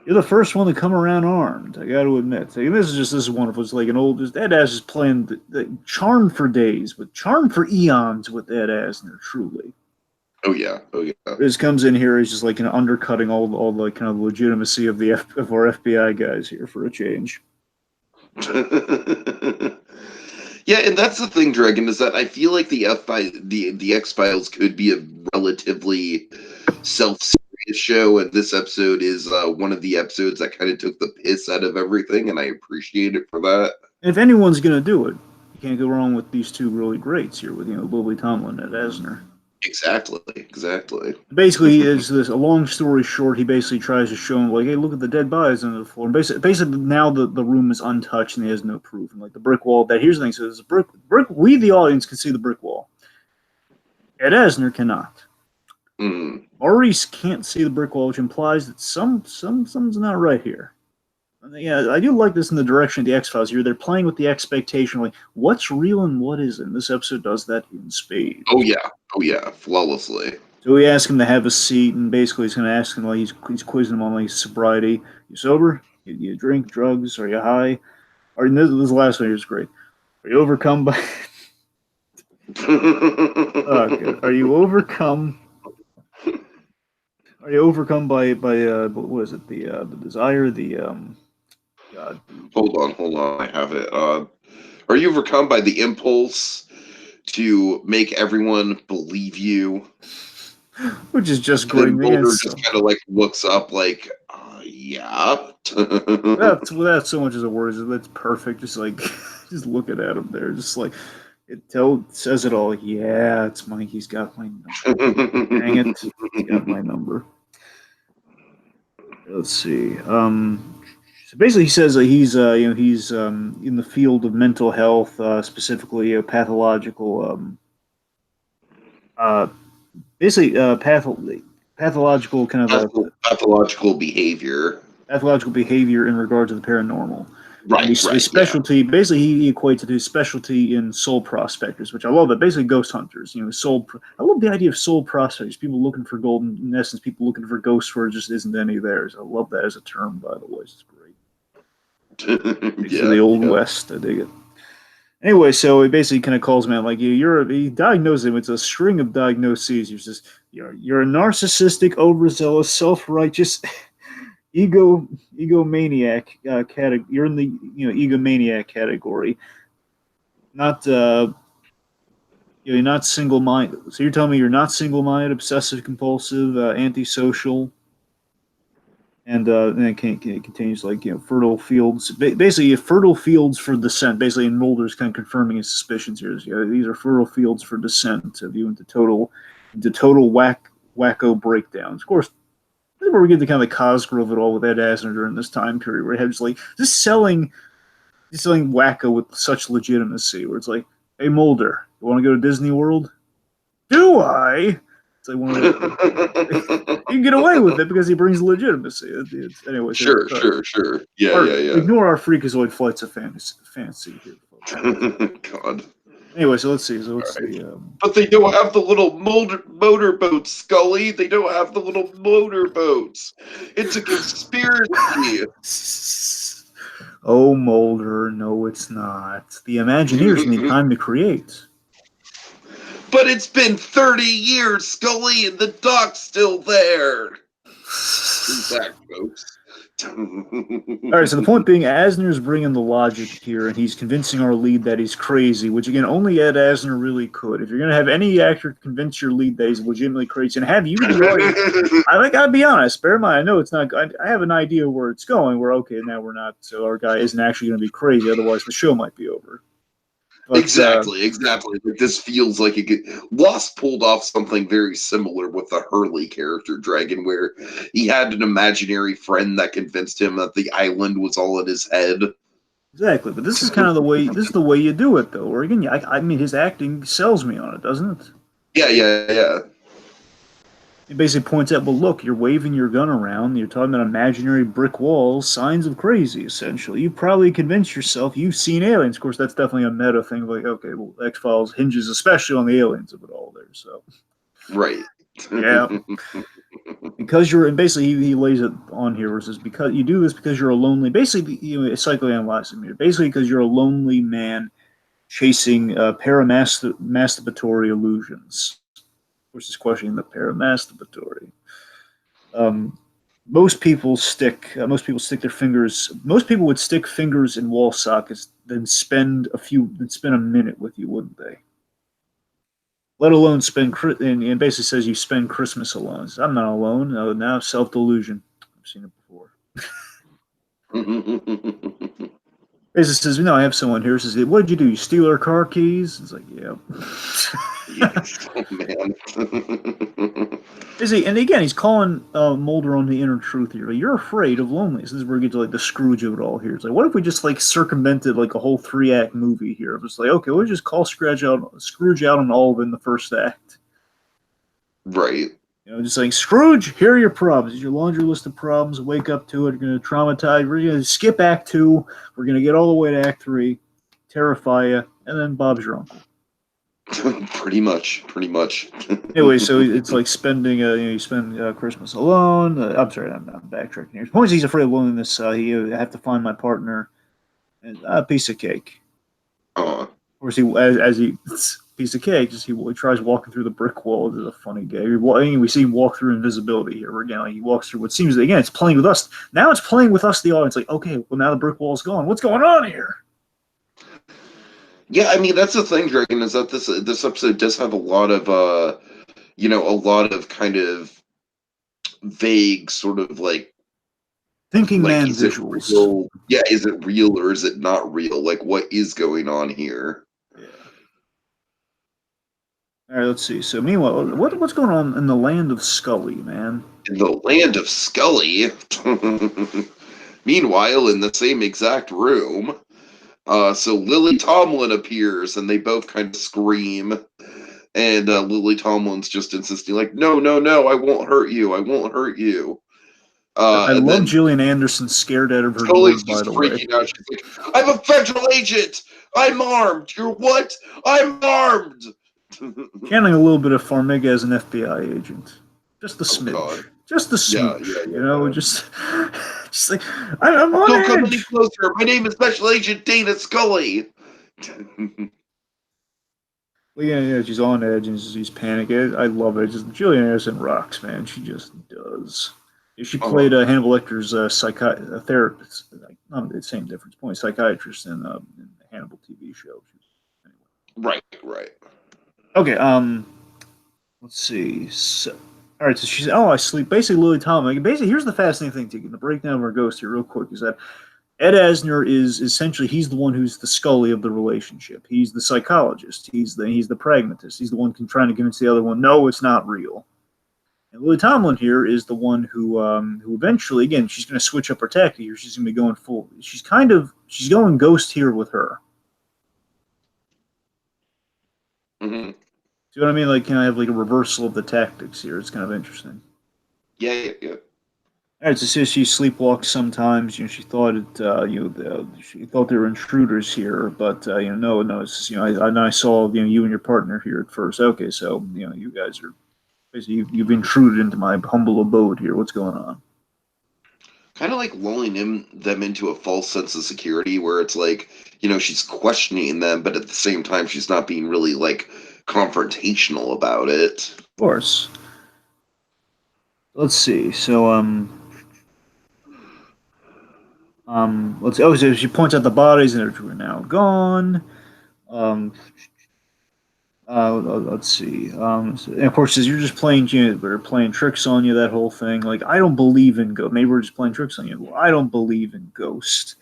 You're the first one to come around armed. I got to admit. Like, this is wonderful. It's like an old Ed Asner's playing the Charmed for days, but Charmed for eons with Ed Asner, truly." Oh yeah. This comes in here. He's just like undercutting all the kind of legitimacy of of our FBI guys here for a change. Yeah, and that's the thing, Dragon, is that I feel like the X-Files could be a relatively self-serious show, and this episode is one of the episodes that kind of took the piss out of everything, and I appreciate it for that. And if anyone's gonna do it, you can't go wrong with these two really greats here with Lily Tomlin and Ed Asner. Exactly. Basically, is this a long story short? He basically tries to show him like, "Hey, look at the dead bodies on the floor." And basically, now the room is untouched and he has no proof. And like the brick wall. Here's the thing: so there's a brick. We, the audience, can see the brick wall. Ed Asner cannot. Maurice can't see the brick wall, which implies that something's not right here. Yeah, I do like this in the direction of the X-Files here. They're playing with the expectation, like, what's real and what isn't. This episode does that in spades. Oh yeah, flawlessly. So we ask him to have a seat, and basically he's going to ask him, like, he's quizzing him on like sobriety. You sober? You drink drugs? Are you high? Or this last one here is great. Are you overcome by? Are you overcome? Are you overcome by what is it? The desire, God. Hold on, I have it. Are you overcome by the impulse to make everyone believe you? Which is just great. Mulder just kind of like looks up, like, yeah. Without so much as a word, that's perfect. Just like, just looking at him there, just like it says it all. Yeah, it's Mike. He's got my number. Dang it, he's got my number. Let's see. So basically, he says that he's in the field of mental health, specifically pathological, pathological kind of pathological behavior. Pathological behavior in regard to the paranormal. Right. His specialty, yeah. Basically, he equates it to his specialty in soul prospectors, which I love. That basically ghost hunters. I love the idea of soul prospectors. People looking for gold. In essence, people looking for ghosts where there just isn't any theirs. I love that as a term, by the way. It's great. Yeah, the old West. I dig it. Anyway, so he basically kind of calls him out like he diagnosed him. It's a string of diagnoses. He's just you're a narcissistic, overzealous, self-righteous, egomaniac category. You're in the egomaniac category. Not you're not single-minded. So you're telling me you're not single-minded, obsessive compulsive, antisocial. And then it continues like fertile fields. Basically, fertile fields for dissent. Basically, and Mulder's kind of confirming his suspicions here. These are fertile fields for dissent of you into total wacko breakdowns. Of course, this is where we get the kind of the Cosgrove of it all with Ed Asner during this time period, where he had just selling wacko with such legitimacy. Where it's like, hey Mulder, you want to go to Disney World? Do I? It's like one of the, you can get away with it because he brings legitimacy. Anyway, sure. Yeah. Ignore our freakazoid flights of fantasy here, folks. God. Anyway, so let's see. But they don't have the little motorboats, Scully. They don't have the little motorboats. It's a conspiracy. Oh, Mulder, no, it's not. The Imagineers need time to create. But it's been 30 years, Scully, and the doc's still there. Who's that, folks? All right, so the point being, Asner's bringing the logic here, and he's convincing our lead that he's crazy, which, again, only Ed Asner really could. If you're going to have any actor convince your lead that he's legitimately crazy, and have you, the audience, I gotta be honest, bear in mind, I know it's not, I have an idea where it's going, we're okay, now we're not, so our guy isn't actually going to be crazy, otherwise the show might be over. But, exactly. Like, this feels like Lost pulled off something very similar with the Hurley character, Dragon, where he had an imaginary friend that convinced him that the island was all in his head. Exactly, but this is kind of the way. This is the way you do it, though. Or again, I mean, his acting sells me on it, doesn't it? Yeah. He basically points out, well, look, you're waving your gun around, you're talking about imaginary brick walls, signs of crazy, essentially. You probably convinced yourself you've seen aliens. Of course, that's definitely a meta thing. Like, okay, well, X-Files hinges especially on the aliens of it all there. So, right. Yeah. Because you're, and basically he lays it on here, where it says, because you do this because you're a lonely, basically, psychoanalyzing me. Basically, because you're a lonely man chasing paramasturbatory illusions. Of course, he's questioning the paramasturbatory. Most people stick their fingers. Most people would stick fingers in wall sockets, then spend a minute with you, wouldn't they? Let alone spend, and basically says you spend Christmas alone. Says, I'm not alone. No, now self delusion. I've seen it before. Basically says, no, I have someone here. Says, what did you do? You steal our car keys? It's like, yeah. Yes. Oh, man. Is he? And again, he's calling Mulder on the inner truth here. Like, you're afraid of loneliness. This is where we get to like the Scrooge of it all here. It's like, what if we just like circumvented like a whole 3-act movie here? It's like, okay, we'll just call Scrooge out on all of it in the first act. Right. You know, just like, Scrooge, here are your problems. Your laundry list of problems. Wake up to it. You're going to traumatize. We're going to skip Act 2. We're going to get all the way to Act 3, terrify you, and then Bob's your uncle. Pretty much. Anyway, so it's like spending, you spend Christmas alone. I'm sorry, I'm backtracking here. Point is, he's afraid of loneliness. I have to find my partner. And a piece of cake. Of course, as he piece of cake, he tries walking through the brick wall. This is a funny gag. We see him walk through invisibility here. Where again, he walks through what seems, again, it's playing with us. Now it's playing with us, the audience. Like, okay, well now the brick wall's gone. What's going on here? Yeah, I mean that's the thing, Dragon, is that this episode does have a lot of kind of vague sort of like thinking man visuals. Yeah, is it real or is it not real? Like, what is going on here? Yeah. All right, let's see. So, meanwhile, what's going on in the land of Scully, man? In the land of Scully. Meanwhile, in the same exact room, so Lily Tomlin appears, and they both kind of scream. And Lily Tomlin's just insisting, like, no, I won't hurt you. I won't hurt you. I love Gillian Anderson scared out of her Scully's door, by the freaking way. out. She's like, I'm a federal agent. I'm armed. You're what? I'm armed. Channeling a little bit of Farmiga as an FBI agent. Just a smidge. God. Just a smidge. Yeah. You know, just like, I'm on Don't edge. come any closer. My name is Special Agent Dana Scully. Well, yeah, she's on edge and she's panicking. I love it. Just Gillian Anderson rocks, man. She just does. She played Hannibal Lecter's therapist. Not the same difference point. Psychiatrist in the Hannibal TV show. Right. Okay. Let's see. So, all right. So she's. I sleep. Basically, Lily Tomlin. Basically, here's the fascinating thing. Taking the breakdown of our ghost here, real quick, is that Ed Asner is essentially, he's the one who's the Scully of the relationship. He's the psychologist. He's the pragmatist. He's the one trying to convince the other one, no, it's not real. And Lily Tomlin here is the one who eventually, again, she's going to switch up her tactic here. She's going to be going full. She's going ghost here with her. Mm-hmm. See what I mean? Like, can I have like a reversal of the tactics here? It's kind of interesting. Yeah. All right, so she sleepwalks sometimes. She thought she thought there were intruders here, but no. It's just, I saw you and your partner here at first. Okay, so you guys are basically you've intruded into my humble abode here. What's going on? kind of like lulling them into a false sense of security where it's like, you know, she's questioning them, but at the same time, she's not being really like confrontational about it. Of course. Let's see. So, let's. Oh, so she points out the bodies and they're now gone. Um, let's see. And of course, says you're just playing, we're playing tricks on you. That whole thing. Like, I don't believe in ghost. Maybe we're just playing tricks on you. Well, I don't believe in ghosts.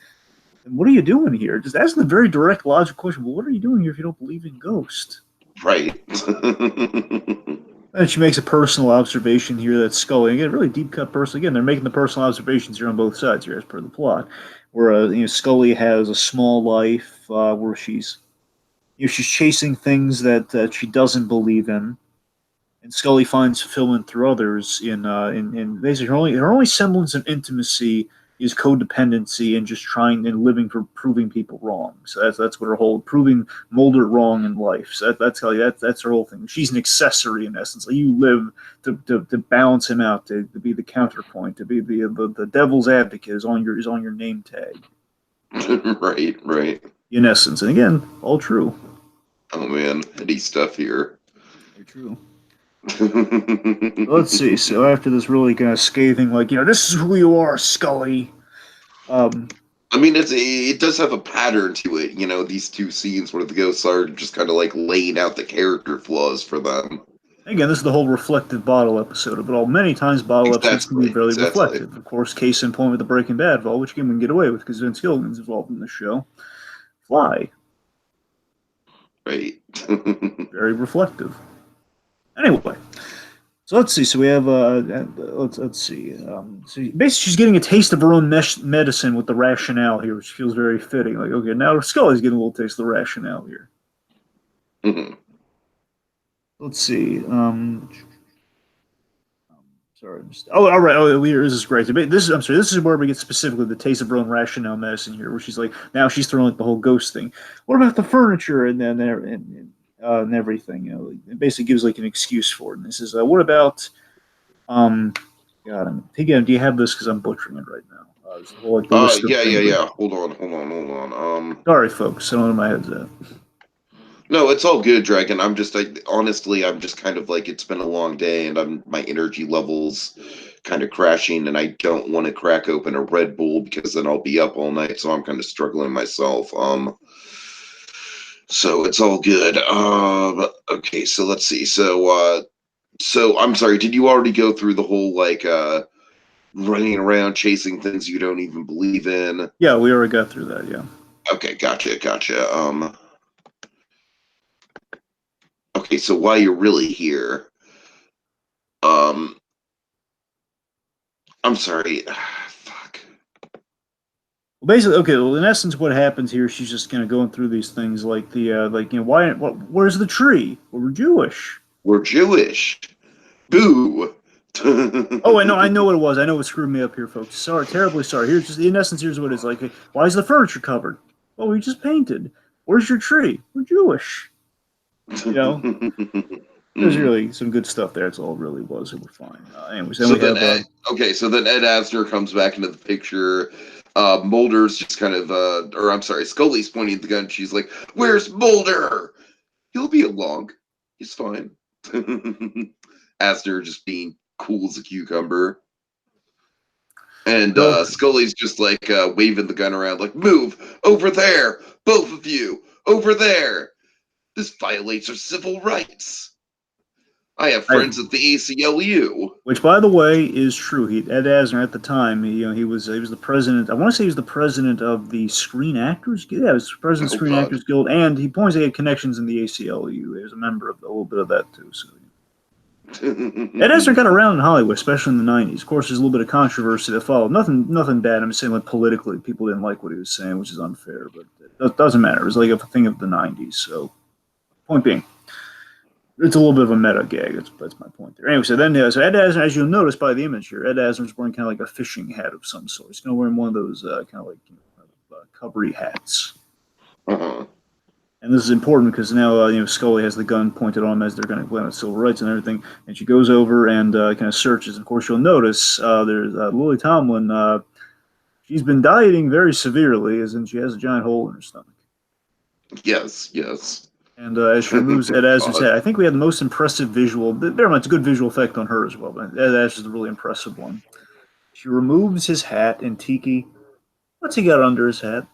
And what are you doing here? Just asking the very direct, logical question. Well, what are you doing here if you don't believe in ghosts? Right. And she makes a personal observation here that Scully, again, really deep cut person. Again, they're making the personal observations here on both sides here, as per the plot. Where Scully has a small life where she's chasing things that she doesn't believe in, and Scully finds fulfillment through others in basically her only semblance of intimacy is codependency and just trying and living for proving people wrong. So that's what her whole proving Mulder wrong in life. So that's her whole thing. She's an accessory in essence. Like you live to balance him out, to be the counterpoint, to be the devil's advocate is on your name tag. Right. In essence, and again, all true. Oh man, heady stuff here. Very true. Let's see. So after this really kind of scathing, like, this is who you are, Scully. I mean, it does have a pattern to it. You know, these two scenes where the ghosts are just kind of like laying out the character flaws for them. Again, this is the whole reflective bottle episode of it all. Many times, bottle episodes can be very reflective. Of course, case in point with the Breaking Bad vault, which again we can get away with because Vince Gilligan's involved in the show. Fly. Right. Very reflective. Anyway. So let's see. So we have let's see. So basically, she's getting a taste of her own medicine with the rationale here, which feels very fitting. Like, okay, now Scully's getting a little taste of the rationale here. Mm-hmm. Let's see. Sorry. All right. Oh, this is great. This is where we get specifically the taste of her own rationale medicine here, where she's like, now she's throwing like the whole ghost thing. What about the furniture and then and everything? It basically gives like an excuse for it. And this is what about God, again, do you have this? Because I'm butchering it right now. Yeah. Hold on. Sorry, folks. I don't know where my head's at. No, it's all good, Dragon. Honestly, I'm just kind of like, it's been a long day and my energy levels kind of crashing and I don't want to crack open a Red Bull because then I'll be up all night. So I'm kind of struggling myself. So it's all good. Okay. So let's see. So I'm sorry. Did you already go through the whole, like, running around chasing things you don't even believe in? Yeah, we already got through that. Yeah. Okay. Gotcha. Okay, so while you're really here, I'm sorry. Fuck. Well, basically, okay. Well, in essence, what happens here? She's just kind of going through these things, like why? Where's the tree? Well, we're Jewish. We're Jewish. Boo. Oh, I know what it was. I know what screwed me up here, folks. Sorry, terribly sorry. In essence, here's what it's like. Why is the furniture covered? Well, we just painted. Where's your tree? We're Jewish. There's really some good stuff there. That's all it really was. It was fine. Anyways, then so then Ed Asner comes back into the picture. Mulder's just kind of, or I'm sorry, Scully's pointing at the gun. She's like, "Where's Mulder? He'll be along. He's fine." Asner just being cool as a cucumber. And Scully's just like waving the gun around, like, "Move over there, both of you, over there. This violates our civil rights. I have friends at the ACLU." Which, by the way, is true. Ed Asner at the time, he was the president. I want to say he was the president of the Screen Actors Guild. Yeah, he was president of the Screen Actors Guild, and he points out he had connections in the ACLU. He was a member of a little bit of that too. So. Ed Asner got around in Hollywood, especially in the '90s. Of course, there's a little bit of controversy that followed. Nothing bad. I'm saying, like, politically, people didn't like what he was saying, which is unfair, but it doesn't matter. It was like a thing of the '90s. So, point being, it's a little bit of a meta gag. That's my point there. Anyway, so Ed Asner, as you'll notice by the image here, Ed Asner's wearing kind of like a fishing hat of some sort. He's kind of wearing one of those kind of like covery hats. Uh-huh. And this is important because now Scully has the gun pointed on him as they're going to blend out civil rights and everything. And she goes over and kind of searches. Of course, you'll notice there's Lily Tomlin She's been dieting very severely, as in she has a giant hole in her stomach. Yes, yes. And as she removes Ed Asner's God. head, I think we had the most impressive visual. Very much a good visual effect on her as well, but Ed Asner's a really impressive one. She removes his hat, and Tiki, what's he got under his hat?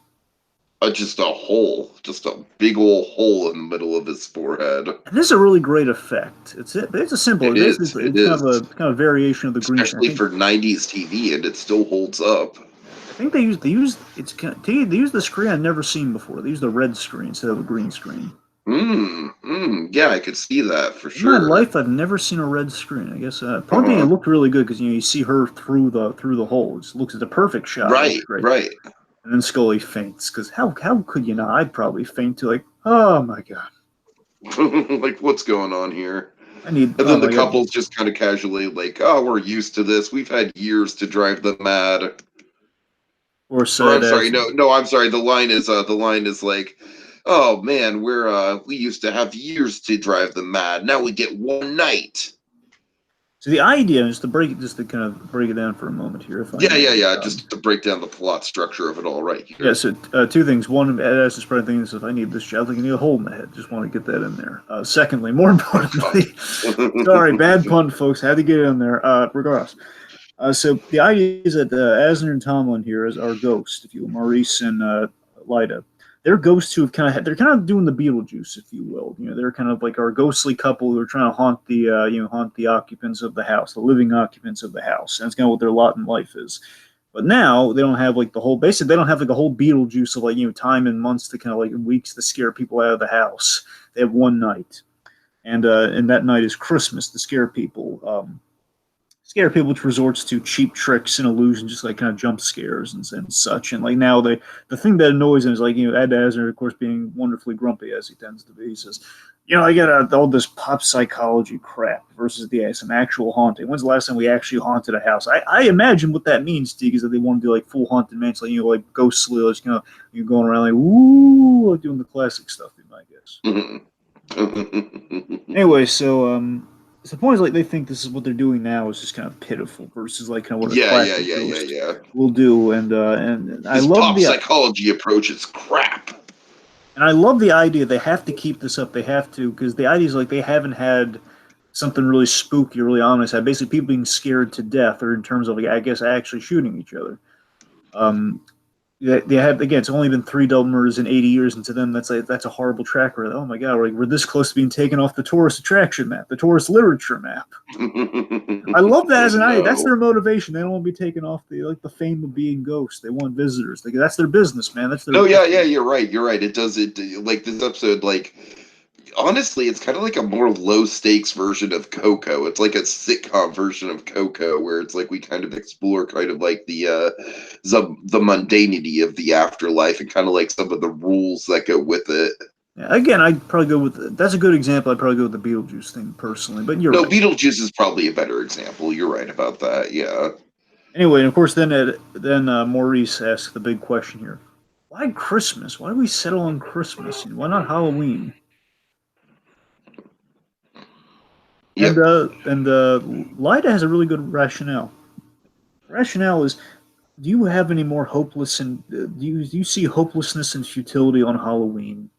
Just a hole, just a big old hole in the middle of his forehead. And this is a really great effect. It's a simple. It is. Basically, It it's kind is. of a variation of the green screen. Especially for '90s TV, and it still holds up. I think they used they used the screen I'd never seen before. They used the red screen instead of the green screen. Yeah, I could see that for In my sure. life, I've never seen a red screen. I guess point being, it looked really good because you see her through the hole. It looks at the perfect shot. Right, right. And then Scully faints because how could you not? I'd probably faint too. Like, oh my god, Like, what's going on here? I need. And Oh then the my god. couple's just kind of casually like, "Oh, we're used to this. We've had years to drive them mad." Or Or said I'm sorry, as no, I'm sorry. The line is like, "Oh man, we used to have years to drive them mad. Now we get one night." so the idea is to kind of break it down for a moment here. If I Yeah. Just to break down the plot structure of it all right here. Yeah, so two things. One, as is probably thinking, if I need this job, like I need a hole in the head. Just want to get that in there. Secondly, more importantly, sorry, bad pun, folks. Had to get it in there. Regardless. So the idea is that Asner and Tomlin here is our ghost, if you will, Maurice and Lyda. They're ghosts who have they're kind of doing the Beetlejuice, if you will. You know, they're kind of like our ghostly couple who are trying to haunt the occupants of the house, the living occupants of the house. And that's kind of what their lot in life is. But now they don't have like the whole basically they don't have like a whole Beetlejuice of like time and months to kind of like weeks to scare people out of the house. They have one night, and that night is Christmas to scare people. Which resorts to cheap tricks and illusions, just like kind of jump scares and such. And like now the thing that annoys him is like Ed Asner, of course, being wonderfully grumpy as he tends to be. He says, I get all this pop psychology crap versus some actual haunting. When's the last time we actually haunted a house? I imagine what that means, Steve, is that they want to do like full haunted mansion, like ghostly, you're going around like woo, like doing the classic stuff, I guess. Anyway, so the point is like they think this is what they're doing now is just kind of pitiful versus like kind of what a classic ghost will do, and I This love pop the psychology approach is crap. And I love the idea they have to keep this up. They have to because the idea is like they haven't had something really spooky, really ominous. Basically, people being scared to death, or in terms of like I guess actually shooting each other. They have again. It's only been 3 double murders in 80 years, and to them that's a horrible track record. Oh my god, we're this close to being taken off the tourist attraction map, the tourist literature map. I love that as an idea. That's their motivation. They don't want to be taken off the fame of being ghosts. They want visitors. That's their business, man. That's their. No, yeah, you're right. You're right. It does it like this episode. Like honestly, it's kind of like a more low stakes version of Coco. It's like a sitcom version of Coco, where it's like we kind of explore kind of like the mundanity of the afterlife and kind of like some of the rules that go with it. Yeah, again, I'd probably go with that's a good example. I'd probably go with the Beetlejuice thing personally, but you're right. Beetlejuice is probably a better example. You're right about that. Yeah. Anyway, and of course, then Maurice asks the big question here: why Christmas? Why do we settle on Christmas? Why not Halloween? Yep. And Lyda has a really good rationale. Rationale is: do you have any more hopeless and do you see hopelessness and futility on Halloween?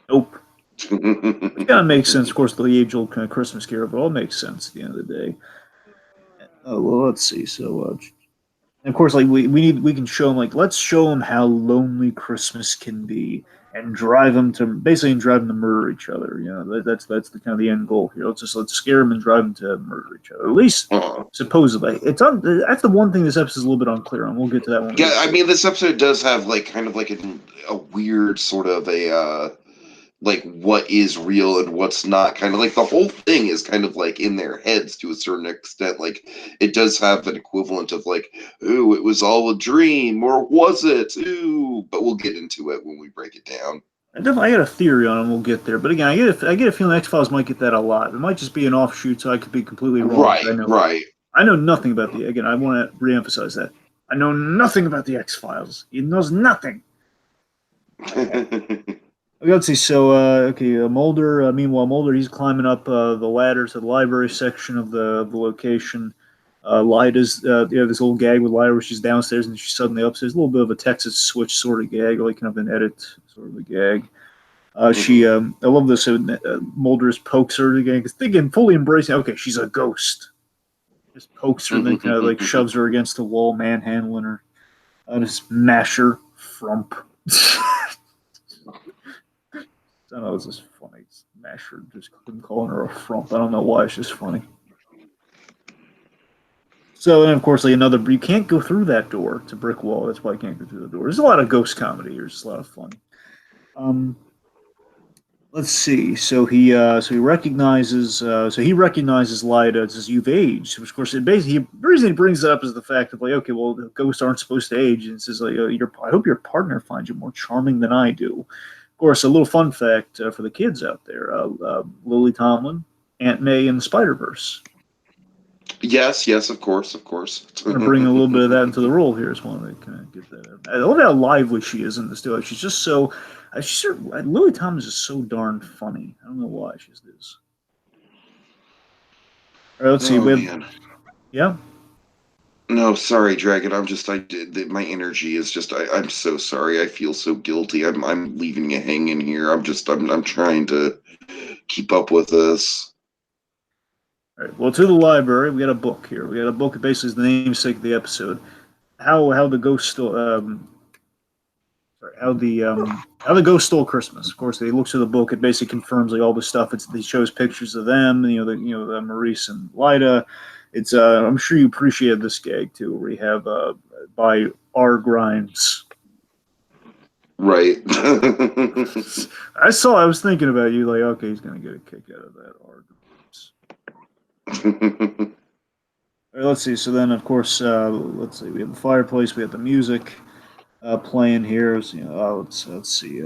Nope. It kind of makes sense. Of course, the age-old kind of Christmas carol, but all makes sense at the end of the day. Well, let's see. So, and of course, like we can show them let's show them how lonely Christmas can be, and drive them to murder each other. That's the kind of the end goal here. Let's scare them and drive them to murder each other. At least supposedly, that's the one thing this episode is a little bit unclear on. We'll get to that one. Yeah, I mean, this episode does have kind of a weird sort of what is real and what's not, kind of like the whole thing is kind of in their heads to a certain extent. It does have an equivalent of ooh, it was all a dream, or was it? Ooh, but we'll get into it when we break it down. I got a theory on it. We'll get there, but again, I get a feeling X-Files might get that a lot. It might just be an offshoot, so I could be completely wrong. Right. I know nothing about again. I want to reemphasize that I know nothing about the X-Files. He knows nothing. Let's see. So, Mulder. Meanwhile, Mulder he's climbing up the ladder to the library section of the location, Lyda's, this old gag with Lyda where she's downstairs and she's suddenly upstairs. A little bit of a Texas switch sort of gag, like kind of an edit sort of a gag. I love this. Mulder just pokes her again because thinking, fully embracing. Okay, she's a ghost. Just pokes her and then kind of like shoves her against the wall, manhandling her. Just mash her, frump. I don't know, it's just funny. Mash her, just calling her a frump. I don't know why. It's just funny. So, and of course, like you can't go through that door. It's a brick wall. That's why you can't go through the door. There's a lot of ghost comedy. There's just a lot of fun. Let's see. So he recognizes Lyda as you've aged. Which, of course, the reason he brings it up is the fact of like, okay, well, the ghosts aren't supposed to age, and it says like, I hope your partner finds you more charming than I do. Of course, a little fun fact for the kids out there: Lily Tomlin, Aunt May in the Spider-Verse. Yes, of course. I'm going to bring a little bit of that into the role here. Just want to kind of get that. I love how lively she is in this too. She's just so. Lily Tomlin is just so darn funny. I don't know why she's this. All right, let's see. Yeah. No, sorry, Dragon. My energy is just. I'm so sorry. I feel so guilty. I'm leaving you hanging here. I'm trying to keep up with this. All right. Well, to the library, we got a book here. We got a book that basically is the namesake of the episode. How the ghost stole. How the ghost stole Christmas. Of course, he looks at the book. It basically confirms like all the stuff. It shows pictures of them. The Maurice and Lyda. It's I'm sure you appreciated this gag too, where we have by R. Grimes. Right. I was thinking about you, like, okay, he's gonna get a kick out of that R. Grimes. All right, let's see. So then, of course, let's see. We have the fireplace. We have the music playing here. So, let's see.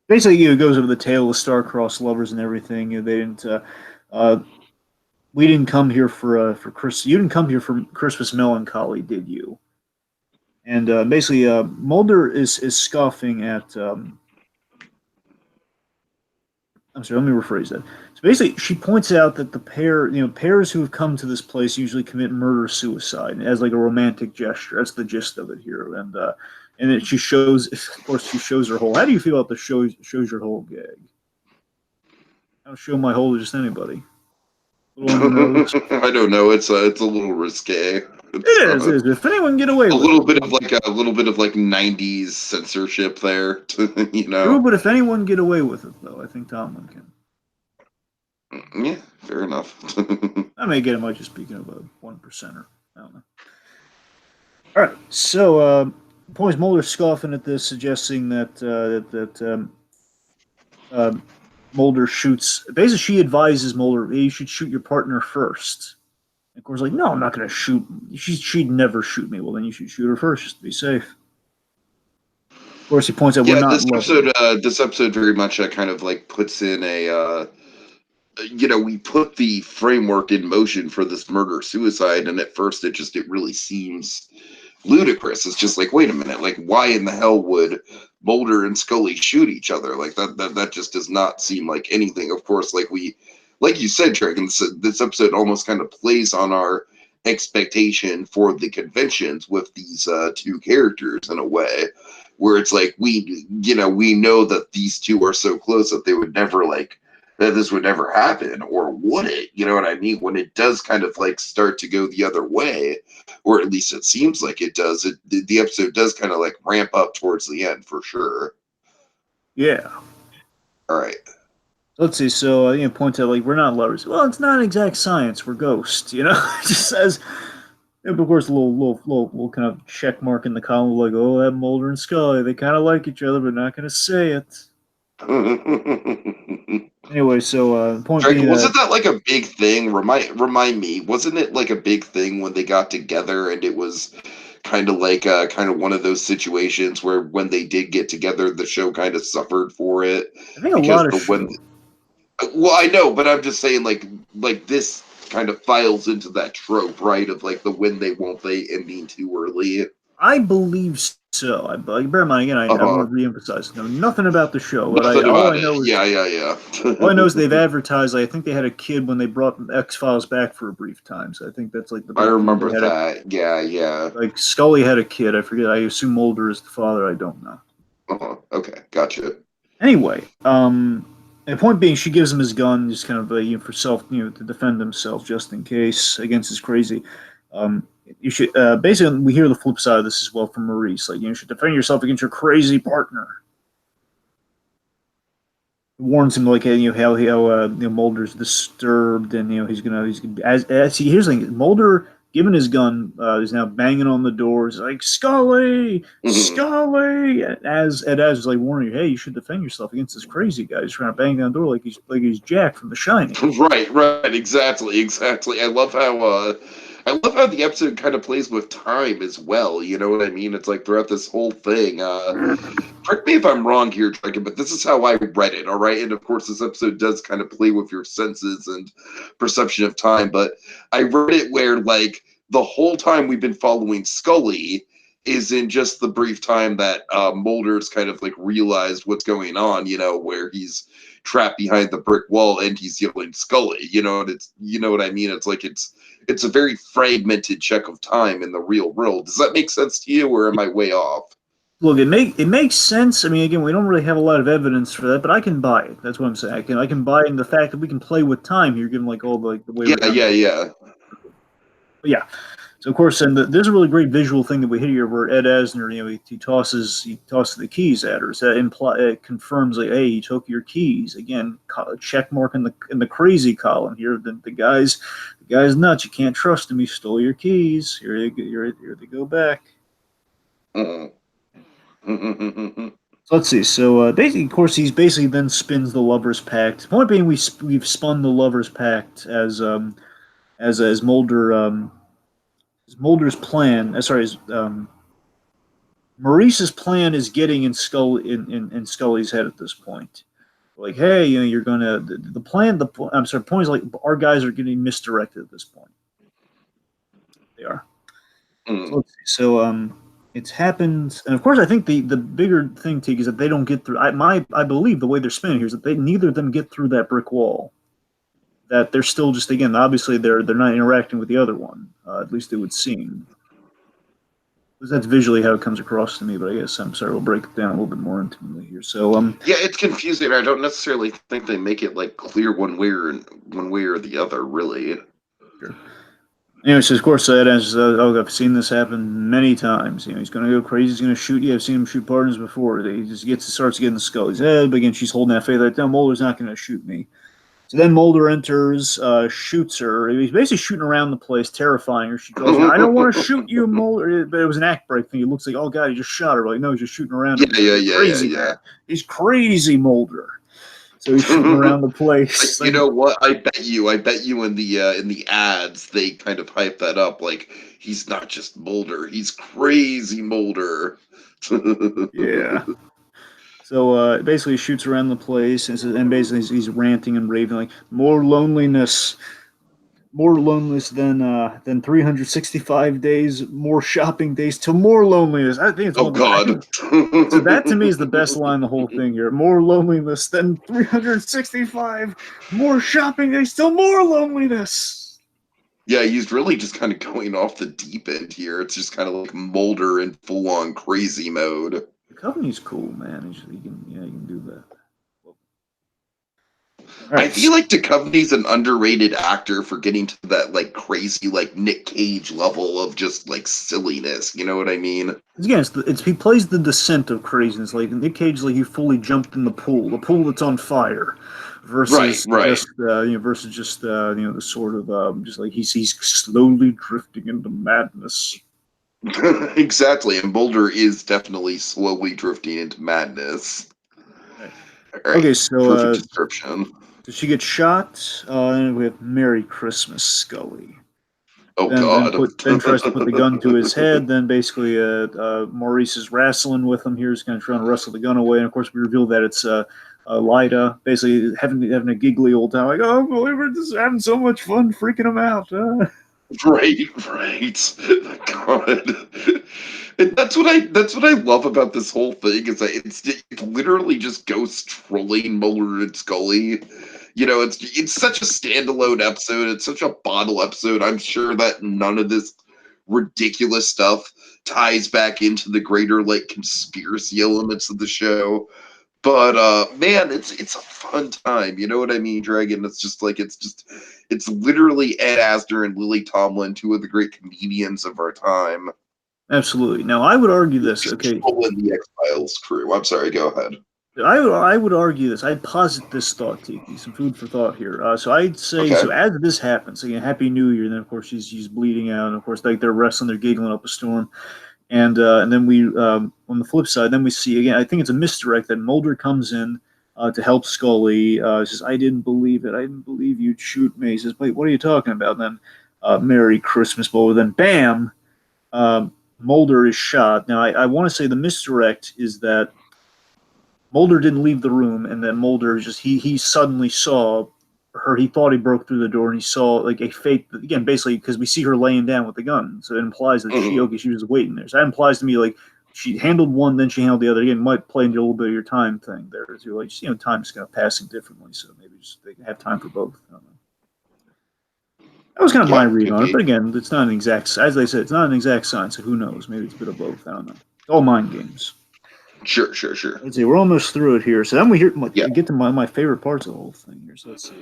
Basically, it goes over the tale of star-crossed lovers and everything. They didn't. We didn't come here for Chris. You didn't come here for Christmas melancholy, did you? And basically, Mulder is scoffing at. I'm sorry. Let me rephrase that. So basically, she points out that the pairs who have come to this place usually commit murder-suicide as like a romantic gesture. That's the gist of it here, and then she shows. Of course, she shows her hole. How do you feel about the shows your hole gag? I'll show my hole to just anybody. I don't know. It's a little risque. It is. If anyone can get away with a little bit of like 90s censorship there, True, but if anyone can get away with it, though, I think Tomlin can. Yeah, fair enough. I may get him by just speaking of a 1%er. I don't know. All right, so point Mulder scoffing at this, suggesting that Mulder shoots. Basically, she advises Mulder, hey, you should shoot your partner first. And of course, like, no, I'm not going to shoot. She'd never shoot me. Well, then you should shoot her first, just to be safe. Of course, he points out we're not. This episode very much kind of like puts in a. We put the framework in motion for this murder suicide, and at first it really seems ludicrous. It's just like, wait a minute, like, why in the hell would Mulder and Scully shoot each other? Like that just does not seem like anything. Of course, like you said, Dragon, this episode almost kind of plays on our expectation for the conventions with these two characters in a way, where it's like we know that these two are so close that they would never that this would never happen, or would it? You know what I mean? When it does kind of like start to go the other way, or at least it seems like it does, the episode does kind of like ramp up towards the end for sure. Yeah. All right. Let's see. So, points out like we're not lovers. Well, it's not exact science. We're ghosts. It just says. And of course, a little kind of check mark in the column, like, oh, that Mulder and Scully, they kind of like each other, but not going to say it. Anyway, so point Drake, being, wasn't that like a big thing? Remind me, wasn't it like a big thing when they got together, and it was kind of like kind of one of those situations where when they did get together, the show kind of suffered for it. I think a lot of well, I know, but I'm just saying, like this kind of files into that trope, right? Of like the when they won't they ending too early. I believe so. Bear in mind again. I want to reemphasize. No, nothing about the show, but Nothing all about I it. know is Yeah. all I know is they've advertised. I think they had a kid when they brought X-Files back for a brief time. So I think that's like the I big thing. remember that. Yeah. Like Scully had a kid. I forget. I assume Mulder is the father. I don't know. Okay, gotcha. Anyway, the point being, she gives him his gun, just kind of for self, to defend himself, just in case against his crazy. You should basically we hear the flip side of this as well from Maurice. Like you should defend yourself against your crazy partner. Warns him like how Mulder's disturbed and he's as he here's the thing. Mulder, given his gun, is now banging on the doors like Scully, Scully. As Ed Asner is like warning you, hey, you should defend yourself against this crazy guy who's trying to bang down the door like he's Jack from The Shining. Right, exactly. I love how the episode kind of plays with time as well. You know what I mean? It's like throughout this whole thing. Correct me if I'm wrong here, Dragon, but this is how I read it. All right, and of course, this episode does kind of play with your senses and perception of time. But I read it where like the whole time we've been following Scully is in just the brief time that Mulder's kind of like realized what's going on. Where he's trapped behind the brick wall and he's yelling Scully. And it's what I mean. It's like it's a very fragmented check of time in the real world. Does that make sense to you, or am I way off? Look, it makes sense. I mean, again, we don't really have a lot of evidence for that, but I can buy it. That's what I'm saying. I can buy in the fact that we can play with time here, given like all the way. Yeah. But yeah. So of course, and there's a really great visual thing that we hit here, where Ed Asner, he tosses the keys at her. So it confirms like, hey, he took your keys again. Check mark in the crazy column here. The guy's nuts. You can't trust him. He stole your keys. Here they go back. So let's see. So basically, of course, he's basically then spins the lovers' pact. The point being, we've spun the lovers' pact as Mulder. Mulder's plan. Maurice's plan is getting in Scully's head at this point. Like, hey, you're gonna the plan. I'm sorry. The point is like our guys are getting misdirected at this point. They are. So let's see. So it's happened, and of course, I think the bigger thing, Teague, is that they don't get through. I believe the way they're spinning here is that neither of them get through that brick wall. That they're still just again, obviously they're not interacting with the other one. At least it would seem. Because that's visually how it comes across to me. But I guess I'm sorry, we'll break it down a little bit more intimately here. So yeah, it's confusing. I don't necessarily think they make it like clear one way or the other, really. Sure. Anyway, so of course, I've seen this happen many times. He's going to go crazy. He's going to shoot you. I've seen him shoot partners before. He just starts getting the Scully's head. But again, she's holding that faith like, no, Mulder's not going to shoot me. So then Mulder enters, shoots her. He's basically shooting around the place, terrifying her. She goes, I don't want to shoot you, Mulder. But it was an act break thing. It looks like, oh, God, he just shot her. Like, no, he's just shooting around. Yeah. He's crazy, Mulder. So he's shooting around the place. You know what? I bet you in the ads they kind of hype that up. Like, he's not just Mulder, he's crazy Mulder. Yeah. So basically, he shoots around the place, and basically he's ranting and raving like more loneliness than 365 days, more shopping days to more loneliness. I think it's God. So that to me is the best line in the whole thing here. More loneliness than 365, more shopping days to more loneliness. Yeah, he's really just kind of going off the deep end here. It's just kind of like Mulder in full-on crazy mode. Coveney's cool, man. He can do that. Right. I feel like Duchovny's an underrated actor for getting to that like crazy like Nick Cage level of just like silliness. You know what I mean? Again, he plays the descent of craziness. Like Nick Cage, like he fully jumped in the pool that's on fire, versus just the sort of just like he's slowly drifting into madness. Exactly, and Mulder is definitely slowly drifting into madness. Right. Right. Okay, so perfect description. So she gets shot, and we have Merry Christmas, Scully. Oh, God. Then tries to put the gun to his head. Then basically, Maurice is wrestling with him here. He's kind of trying to wrestle the gun away. And of course, we reveal that it's Lyda, basically having a giggly old time. Like, oh, boy, we're just having so much fun freaking him out. Right. God. And that's what I love about this whole thing is that it's literally just ghosts trolling Mulder and Scully. It's such a standalone episode. It's such a bottle episode. I'm sure that none of this ridiculous stuff ties back into the greater like conspiracy elements of the show. But man, it's a fun time. You know what I mean, Dragon? It's literally Ed Asner and Lily Tomlin, two of the great comedians of our time. Absolutely. Now, I would argue this. Just Okay, trolling the X-Files crew. I'm sorry, go ahead. I would argue this. I'd posit this thought, Tiki. Some food for thought here. So I'd say, Okay. so as this happens, again, Happy New Year. And then of course she's bleeding out, and of course like they're wrestling, they're giggling up a storm, and then we on the flip side, then we see again. I think it's a misdirect that Mulder comes in to help Scully. Says, "I didn't believe it. I didn't believe you'd shoot me." He says, "Wait, what are you talking about?" And then Merry Christmas, Mulder. Then bam, Mulder is shot. Now I want to say the misdirect is that Mulder didn't leave the room, and then Mulder just he suddenly saw her. He thought he broke through the door, and he saw like a fake again, basically because we see her laying down with the gun, so it implies that she was waiting there. So that implies to me like she handled one, then she handled the other. Again, might play into a little bit of your time thing there too. Like time's kind of passing differently, so maybe just they have time for both. I don't know. That was kind of my read on it, but again, it's not an exact. As they said, it's not an exact science. So who knows? Maybe it's a bit of both. I don't know. It's all mind games. Sure. Let's see, we're almost through it here. So then we Yeah. get to my favorite parts of the whole thing here. So let's see.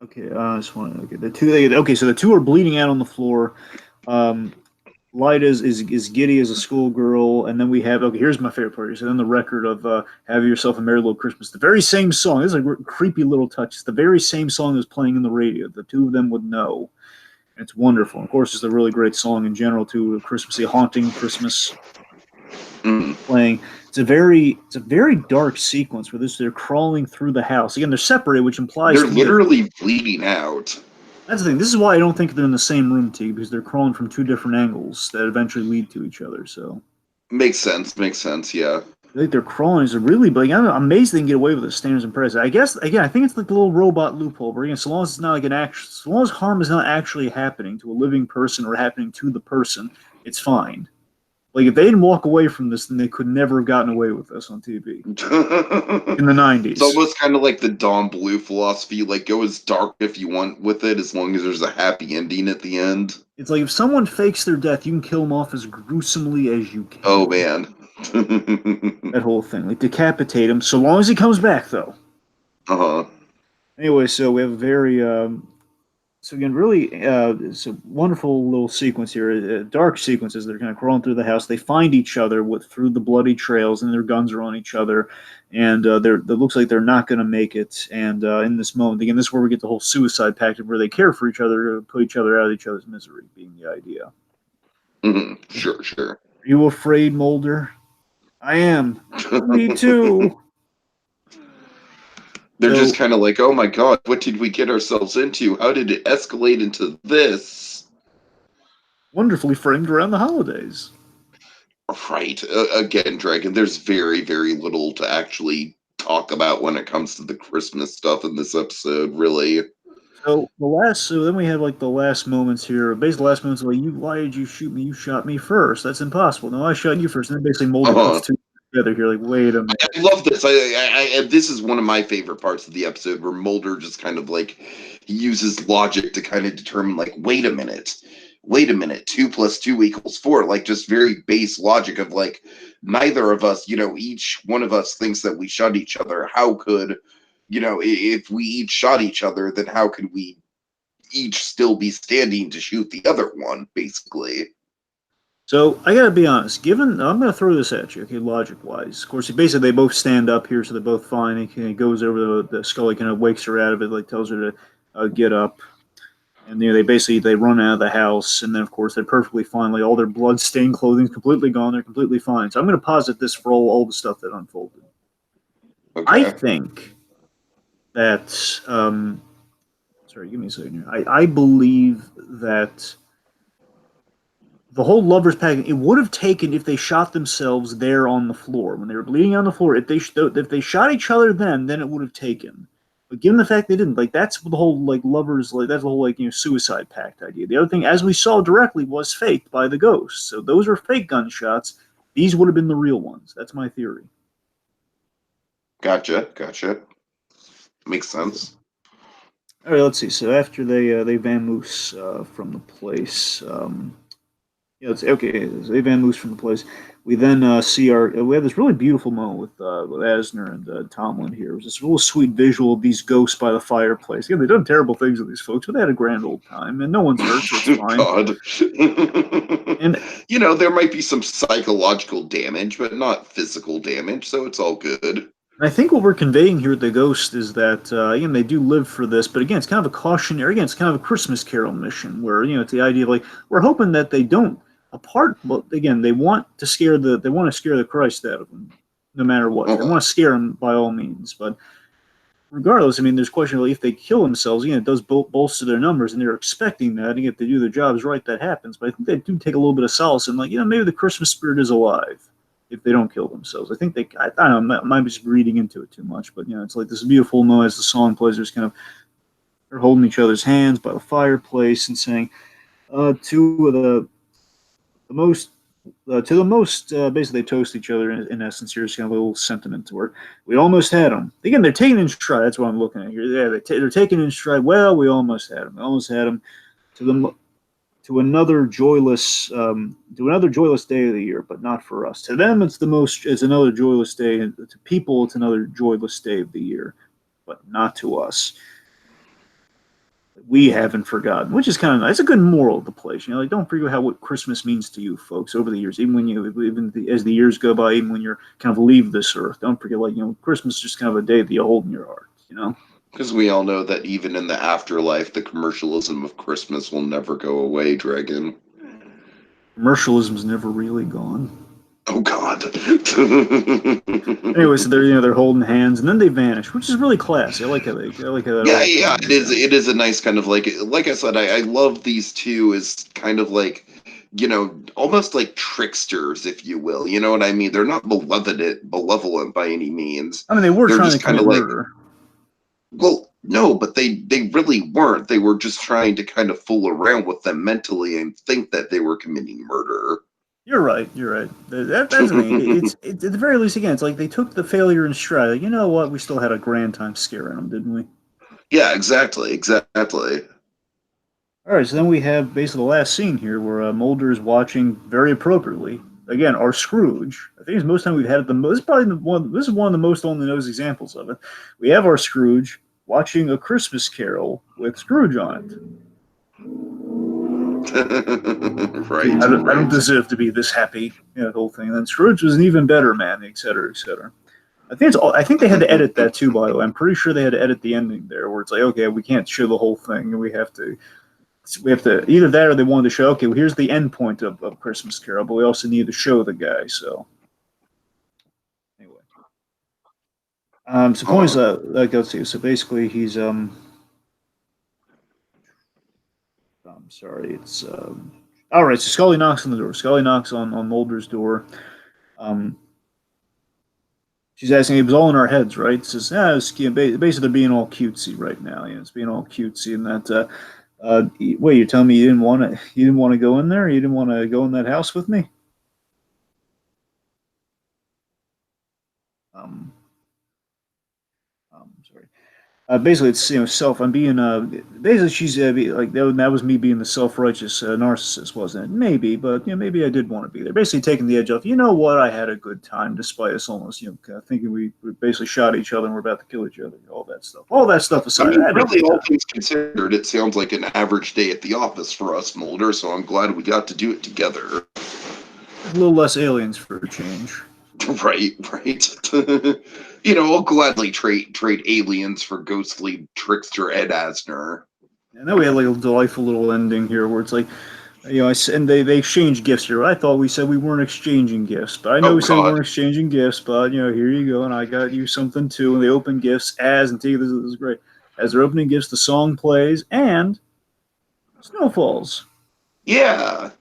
Okay, I just want to so the two are bleeding out on the floor. Lyda is giddy as a schoolgirl, and then we have here's my favorite part. So then the record of "Have Yourself a Merry Little Christmas," the very same song. This is a creepy little touch. It's the very same song that's playing in the radio. The two of them would know. It's wonderful. Of course, it's a really great song in general too. Christmassy, haunting Christmas. Playing. It's a very dark sequence where they're crawling through the house. Again, they're separated, which implies they're literally bleeding out. That's the thing. This is why I don't think they're in the same room, T, because they're crawling from two different angles that eventually lead to each other. So makes sense. Yeah. I think they're crawling is really big. I'm amazed they can get away with it. Standards and press. I guess again, I think it's like the little robot loophole. Where again, so long as it's not like so long as harm is not actually happening to a living person or happening to the person, it's fine. Like, if they didn't walk away from this, then they could never have gotten away with this on TV. In the 90s. It's almost kind of like the Don Bluth philosophy, like, go as dark if you want with it, as long as there's a happy ending at the end. It's like, if someone fakes their death, you can kill them off as gruesomely as you can. Oh, man. That whole thing. Like, decapitate him, so long as he comes back, though. Uh-huh. Anyway, so we have a very... So again, really, it's a wonderful little sequence here. Dark sequences. They're kind of crawling through the house. They find each other through the bloody trails, and their guns are on each other. And it looks like they're not going to make it. And in this moment, again, this is where we get the whole suicide pact, where they care for each other, put each other out of each other's misery, being the idea. Mm-hmm. Sure. Are you afraid, Mulder? I am. Me too. They're just kind of like, oh my god, what did we get ourselves into? How did it escalate into this? Wonderfully framed around the holidays. Right. Again, Dragon, there's very, very little to actually talk about when it comes to the Christmas stuff in this episode, really. So then we have like the last moments here. Basically, the last moments like, why did you shoot me? You shot me first. That's impossible. No, I shot you first. And then basically Mulder puts two together here. Like, wait a minute. I love this. This is one of my favorite parts of the episode, where Mulder just kind of like he uses logic to kind of determine like, wait a minute, 2 + 2 = 4. Like, just very base logic of like, neither of us, each one of us thinks that we shot each other. How could, if we each shot each other, then how could we each still be standing to shoot the other one, basically? So I gotta be honest. I'm gonna throw this at you, okay, logic-wise. Of course, basically they both stand up here, so they're both fine. He goes over the Scully, kind of wakes her out of it, like tells her to get up, and they run out of the house, and then of course they're perfectly fine. Like, all their blood-stained clothing's completely gone. They're completely fine. So I'm gonna posit this for all the stuff that unfolded. Okay. I think that sorry, give me a second here. I believe that the whole lovers pact, it would have taken if they shot themselves there on the floor when they were bleeding on the floor. If they shot each other, then it would have taken. But given the fact they didn't, like that's the whole like lovers, like that's the whole like suicide pact idea. The other thing, as we saw directly, was faked by the ghosts. So those are fake gunshots. These would have been the real ones. That's my theory. Gotcha. Makes sense. All right, let's see. So after they vamoose from the place, it's okay. So they vamoose from the place. We then see we have this really beautiful moment with Asner and Tomlin here. It was this real sweet visual of these ghosts by the fireplace. Yeah, they've done terrible things with these folks, but they had a grand old time, and no one's hurt, so it's fine. God. And there might be some psychological damage, but not physical damage, so it's all good. I think what we're conveying here with the ghost is that again they do live for this, but again it's kind of a cautionary. Again, it's kind of a Christmas Carol mission where it's the idea of like we're hoping that they don't apart. But again, they want to scare the Christ out of them, no matter what. They want to scare them by all means. But regardless, I mean, there's question if they kill themselves. Again, it does bolster their numbers, and they're expecting that. And if they do their jobs right, that happens. But I think they do take a little bit of solace in like maybe the Christmas spirit is alive. If they don't kill themselves, I think I don't know. I might be just reading into it too much, but it's like this beautiful moment as the song plays. There's kind of they're holding each other's hands by the fireplace and saying, "To the most, basically they toast each other in essence. Here's kind of a little sentiment to it. We almost had them. Again, they're taking in stride. That's what I'm looking at here. Yeah, they're taking in stride. Well, we almost had them. We almost had them to another joyless day of the year, but not for us. To them, it's another joyless day, and to people, it's another joyless day of the year, but not to us. We haven't forgotten, which is kind of nice. It's a good moral of the place. Like don't forget what Christmas means to you, folks, over the years. As the years go by, even when you're kind of leave this earth, don't forget, Christmas is just kind of a day that you hold in your heart. Because we all know that even in the afterlife, the commercialism of Christmas will never go away, Dragon. Commercialism's never really gone. Oh God. Anyway, so they're holding hands, and then they vanish, which is really classy. I like how that. Yeah. It is a nice kind of like I said. I love these two as kind of like almost like tricksters, if you will. You know what I mean? They're not malevolent by any means. I mean, they were trying to commit murder. Well, no, but they really weren't. They were just trying to kind of fool around with them mentally and think that they were committing murder. You're right. That's me. It's at the very least, again, it's like they took the failure in stride. Like, you know what? We still had a grand time scaring them, didn't we? Yeah, exactly. All right, so then we have basically the last scene here where Mulder is watching very appropriately. Again, our Scrooge. I think it's most time we've had it the most. This is one of the most on the nose examples of it. We have our Scrooge watching A Christmas Carol with Scrooge on it. Right. I don't deserve to be this happy. The whole thing. And then Scrooge was an even better man, et cetera, et cetera. I think they had to edit that too. By the way, I'm pretty sure they had to edit the ending there, where it's like, okay, we can't show the whole thing, and we have to either that or they wanted to show, okay, well, here's the end point of Christmas Carol, but we also need to show the guy. So anyway, so point is let's see. So basically, he's I'm sorry, it's all right. So Scully knocks on the door. Scully knocks on Mulder's door. She's asking, it was all in our heads, right? Says, basically they're being all cutesy right now. It's being all cutesy, and that. Wait, you're telling me you didn't want to go in there? You didn't want to go in that house with me? Sorry. Basically, it's self. I'm being basically she's like that was me being the self-righteous narcissist, wasn't it? Maybe, but maybe I did want to be there. Basically, taking the edge off. You know what? I had a good time despite us almost kind of thinking we basically shot each other and we're about to kill each other. All that stuff aside. I mean, really, all things considered, it sounds like an average day at the office for us, Mulder. So I'm glad we got to do it together. A little less aliens for a change. Right. I'll gladly trade aliens for ghostly trickster Ed Asner. And then we had like a delightful little ending here where it's like, and they exchange gifts here. I thought we said we weren't exchanging gifts, but I know we said we weren't exchanging gifts, but here you go, and I got you something too. And they open gifts this is great. As they're opening gifts, the song plays and snow falls. Yeah.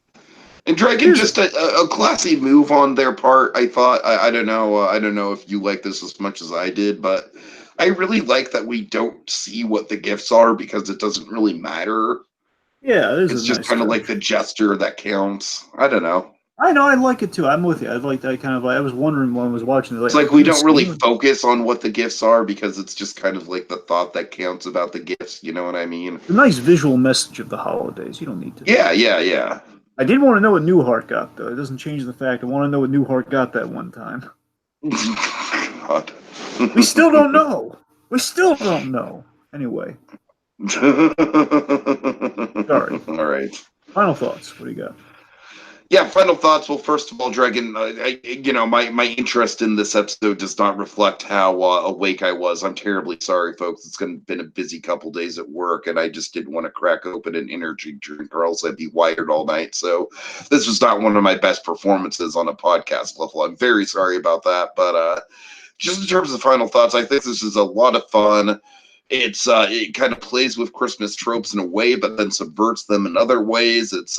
And Dragon, just a classy move on their part. I thought I don't know if you like this as much as I did, but I really like that we don't see what the gifts are because it doesn't really matter. Yeah, it is It's a just nice kind of touch. like the gesture that counts. I don't know. I know, I like it too. I'm with you. I like that kind of. I was wondering when I was watching it. It's Like, like we don't really focus on what the gifts are because it's just kind of like the thought that counts about the gifts. You know what I mean? a nice visual message of the holidays. You don't need to. Yeah, yeah, yeah. I did want to know what Newhart got, though. It doesn't change the fact I want to know what Newhart got that one time. God. We still don't know. We still don't know. Anyway, sorry. All right. Final thoughts. What do you got? Yeah, final thoughts. Well, first of all, Dragon, my interest in this episode does not reflect how awake I was. I'm terribly sorry, folks. It's been a busy couple days at work, and I just didn't want to crack open an energy drink, or else I'd be wired all night. So, this was not one of my best performances on a podcast level. I'm very sorry about that. But just in terms of final thoughts, I think this is a lot of fun. It kind of plays with Christmas tropes in a way, but then subverts them in other ways. It's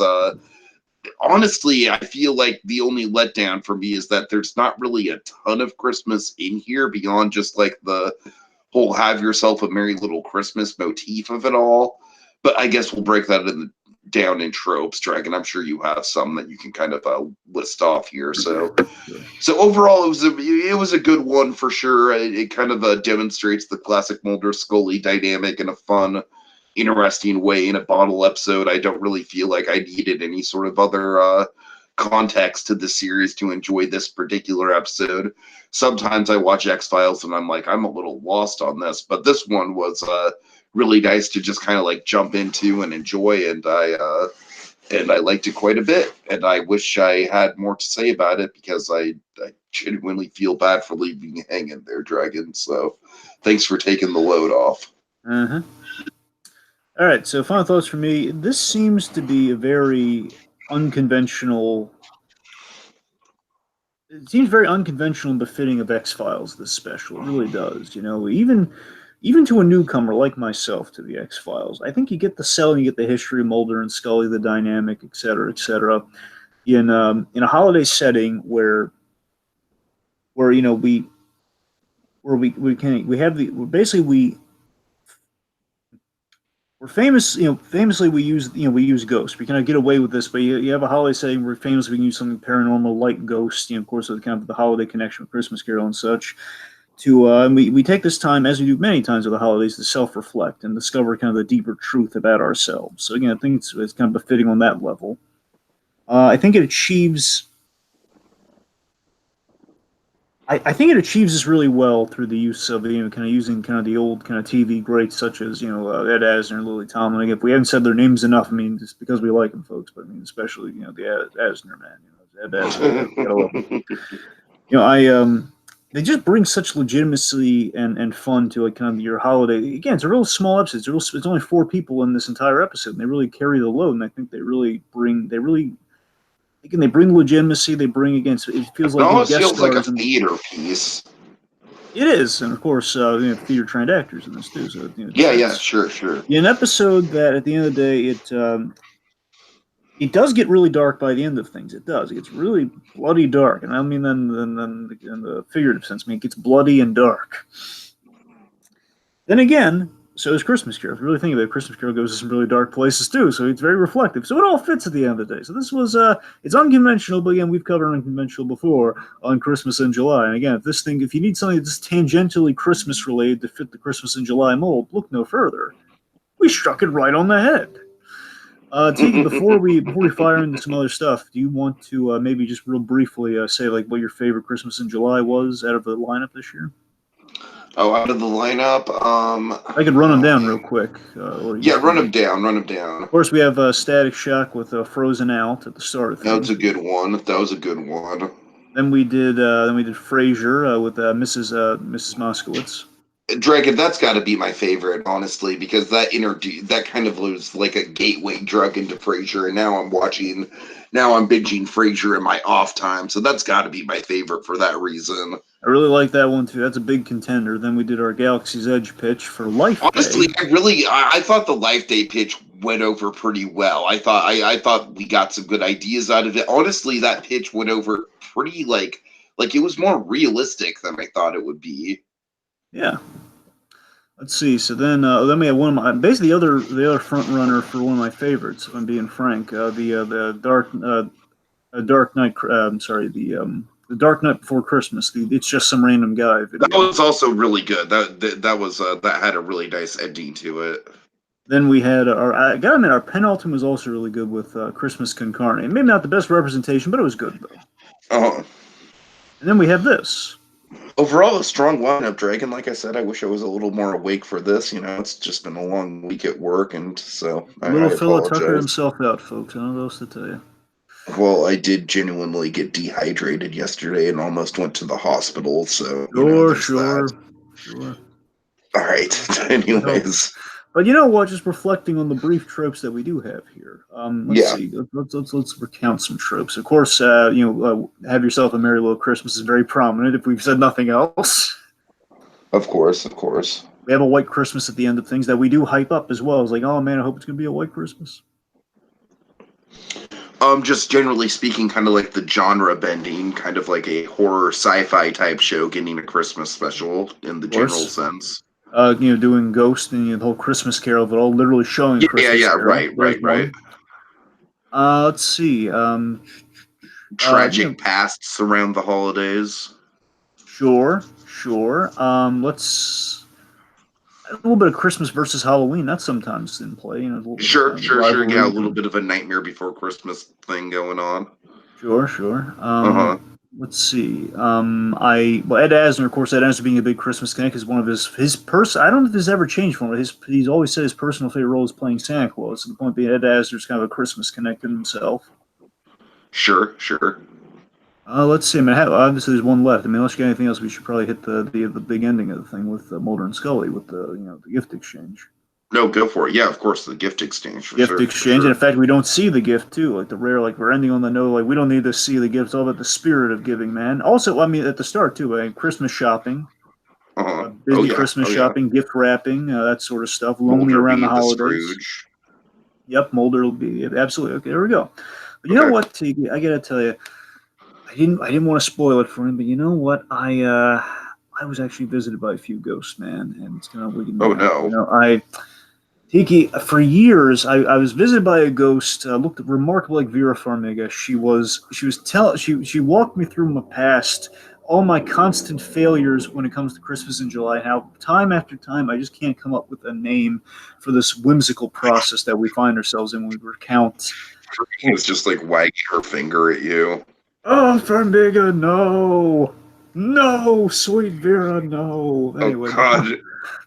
honestly, I feel like the only letdown for me is that there's not really a ton of Christmas in here beyond just like the whole "have yourself a merry little Christmas" motif of it all. But I guess we'll break that down in tropes, Dragon. I'm sure you have some that you can kind of list off here. So overall, it was a good one for sure. It kind of demonstrates the classic Mulder Scully dynamic in a fun, interesting way in a bottle episode. I don't really feel like I needed any sort of other context to the series to enjoy this particular episode. Sometimes I watch X-Files and I'm like, I'm a little lost on this, but this one was really nice to just kind of like jump into and enjoy, and I liked it quite a bit, and I wish I had more to say about it because I genuinely feel bad for leaving you hanging there, Dragon. So thanks for taking the load off. Uh-huh. All right, so final thoughts for me. This seems to be a very unconventional. It seems very unconventional and befitting of X Files. This special, it really does. You know, even to a newcomer like myself to the X Files, I think you get the sell, you get the history of Mulder and Scully, the dynamic, et cetera, et cetera. In a holiday setting where you know we have the basically we're famous, famously we use ghosts. We kind of get away with this, but you have a holiday setting where famously we can use something paranormal like ghosts, of course, with kind of the holiday connection with Christmas Carol and such. And we take this time, as we do many times with the holidays, to self-reflect and discover kind of the deeper truth about ourselves. So again, I think it's kind of befitting on that level. I think it achieves. I think it achieves this really well through the use of kind of using kind of the old kind of TV greats such as Ed Asner, Lily Tomlin. Again, if we haven't said their names enough, I mean, just because we like them, folks. But I mean, especially the Ed Asner man, Ed Asner. Gotta love him. They just bring such legitimacy and fun to kind of your holiday. Again, it's a real small episode. It's only 4 people in this entire episode, and they really carry the load. And I think they bring legitimacy. They bring against. It feels like It almost guest feels like a stars theater piece. It is, and of course, theater trained actors in this too. So Yeah, sure. An episode that at the end of the day, it does get really dark by the end of things. It does. It gets really bloody dark, and I don't mean then in the figurative sense. I mean, it gets bloody and dark. Then again, so is Christmas Carol. If you really think about it, Christmas Carol goes to some really dark places too. So it's very reflective. So it all fits at the end of the day. So this was it's unconventional, but again, we've covered unconventional before on Christmas in July. And again, if you need something that's tangentially Christmas related to fit the Christmas in July mold, look no further. We struck it right on the head. Tiki, before we fire into some other stuff, do you want to maybe just real briefly say like what your favorite Christmas in July was out of the lineup this year? Oh, out of the lineup, I could run them down real quick. Run them down. Of course, we have Static Shock with Frozen Out at the start of things. That was a good one. Then we did Frasier with Mrs. Moskowitz. Dragon, that's got to be my favorite, honestly, because that kind of was like a gateway drug into Frasier, and now I'm binging Frasier in my off time, so that's got to be my favorite for that reason. I really like that one too. That's a big contender. Then we did our Galaxy's Edge pitch for Life Day. Honestly, I thought the Life Day pitch went over pretty well. I thought we got some good ideas out of it. Honestly, that pitch went over pretty like it was more realistic than I thought it would be. Yeah. Let's see. So then we have one of my basically the other front runner for one of my favorites. If I'm being frank, the Dark Knight. I'm sorry, the Dark Knight Before Christmas. It's just some random guy That video. was also really good. That was that had a really nice ending to it. Then we had I gotta admit, our penultimate was also really good with Christmas Concarne. Maybe not the best representation, but it was good though. Uh-huh. And then we have this. Overall, a strong lineup, Dragon. Like I said, I wish I was a little more awake for this. You know, it's just been a long week at work, and so I Little fella apologize. tuckered himself out, folks. I don't know what else to tell you. Well, I did genuinely get dehydrated yesterday and almost went to the hospital. So Sure. All right. Anyways, but you know what? Just reflecting on the brief tropes that we do have here. Let's see. Let's recount some tropes. Of course, have yourself a merry little Christmas is very prominent. If we've said nothing else, of course. we have a white Christmas at the end of things that we do hype up as well. It's like, oh man, I hope it's gonna be a white Christmas. Just generally speaking, kind of like the genre bending, kind of like a horror sci-fi type show getting a Christmas special in the general sense. Doing Ghost and the whole Christmas Carol, but all literally showing Christmas Carol. Right. Let's see. Tragic pasts around the holidays. Sure. Let's a little bit of Christmas versus Halloween. That's sometimes in play. Sure. Yeah, a little bit of a Nightmare Before Christmas thing going on. Sure. Let's see. Ed Asner, of course, Ed Asner being a big Christmas connect is one of his person. I don't know if this has ever changed for him. He's always said his personal favorite role is playing Santa Claus. To the point being, Ed Asner's kind of a Christmas connect in himself. Sure. Let's see. I mean, obviously there's one left. I mean, unless you got anything else, we should probably hit the big ending of the thing with Mulder and Scully with the gift exchange. No, go for it. Yeah, of course, the gift exchange. And in fact, we don't see the gift too. Like the rare, like we're ending on the note, like we don't need to see the gift. It's all about the spirit of giving, man. Also, I mean, at the start too, Christmas shopping, busy Christmas shopping, gift wrapping, that sort of stuff. Lonely Mulder around the holidays. Scrooge. Yep, Mulder will be absolutely okay. There we go. But you know what, Tiki? I gotta tell you, I didn't want to spoil it for him, but you know what? I was actually visited by a few ghosts, man, and it's kind of wicked. Oh no! Tiki, for years, I was visited by a ghost. Looked remarkable like Vera Farmiga. She walked me through my past, all my constant failures when it comes to Christmas in July. How time after time, I just can't come up with a name for this whimsical process that we find ourselves in when we recount. It's just like wagging her finger at you. Oh, Farmiga, no, sweet Vera, no. Anyway, oh God.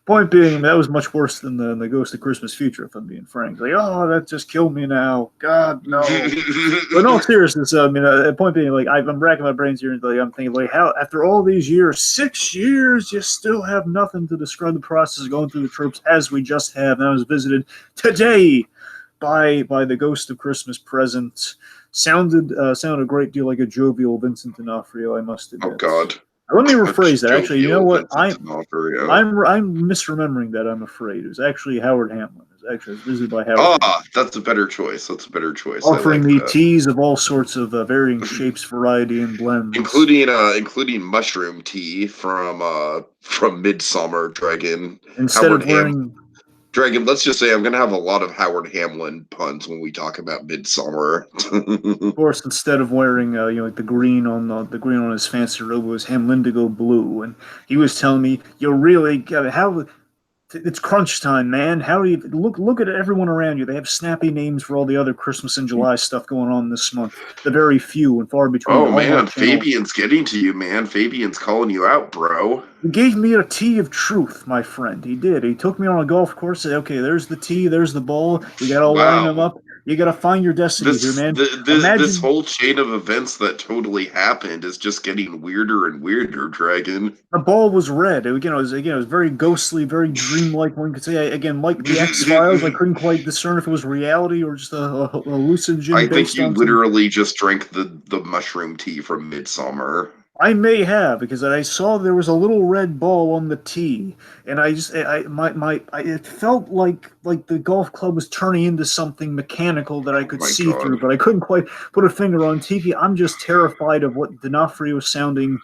Point being, that was much worse than the Ghost of Christmas Future, if I'm being frank. Like, oh, that just killed me now. God, no. But in all seriousness, I mean, point being, like, I'm racking my brains here, and like, I'm thinking, like, how after all these years, 6 years, you still have nothing to describe the process of going through the tropes as we just have. And I was visited today by the Ghost of Christmas Present. Sounded a great deal like a jovial Vincent D'Onofrio, I must admit. Oh God. Let me rephrase that. Actually, you know what? I'm misremembering that. I'm afraid it was actually Howard Hamlin. It was visited by Howard. That's a better choice. Offering me teas of all sorts of varying shapes, variety, and blends, including mushroom tea from Midsummer Dragon. Instead of wearing Dragon, let's just say I'm going to have a lot of Howard Hamlin puns when we talk about Midsummer. Of course, instead of wearing like the green on his fancy robe, was Hamlindigo blue, and he was telling me, "You really how it's crunch time, man. How do you look at everyone around you? They have snappy names for all the other Christmas and July stuff going on this month. The very few and far between. Oh man, Fabian's getting to you, man. Fabian's calling you out, bro. He gave me a tea of truth, my friend. He did. He took me on a golf course. Said, "Okay, there's the tee, there's the ball. You got to line them up. You got to find your destiny here, man." This whole chain of events that totally happened is just getting weirder and weirder, Dragon. The ball was red. It was very ghostly, very dreamlike. One could say, again, like the X-Files, I couldn't quite discern if it was reality or just a hallucinogen. I think you literally just drank the mushroom tea from Midsummer. I may have, because I saw there was a little red ball on the tee, and it felt like the golf club was turning into something mechanical that I could see through, but I couldn't quite put a finger on. Tiki, I'm just terrified of what D'Onofrio sounding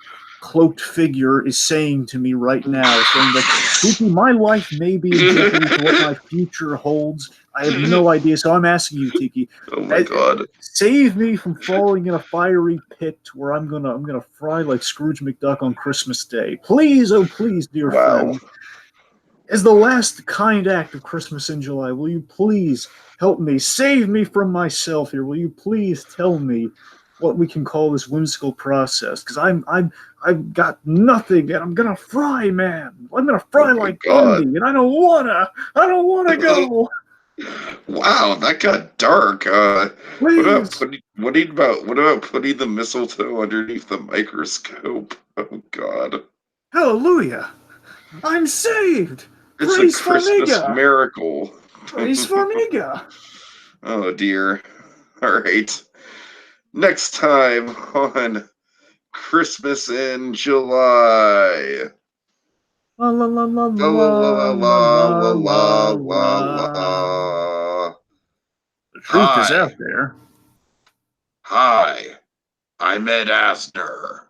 cloaked figure is saying to me right now, saying that, Tiki, my life may be in jeopardy for what my future holds. I have no idea, so I'm asking you, Tiki, Oh my god. save me from falling in a fiery pit where I'm gonna fry like Scrooge McDuck on Christmas Day. Please, oh please, dear Wow. friend. As the last kind act of Christmas in July, will you please help me? Save me from myself here. Will you please tell me what we can call this whimsical process? Because I've got nothing, and I'm gonna fry, man. I'm gonna fry Oh my like God. Bundy, and I don't wanna go. Wow, that got dark. What about Please, putting the mistletoe underneath the microscope? Oh God. hallelujah! I'm saved. It's a Praise Christmas Farmiga. miracle. Praise Farmiga. Oh dear. All right. Next time on Christmas in July. La la la la La la la la la la la la la la la la. la. The truth is Hi. out there. Hi. I'm Ed Asner.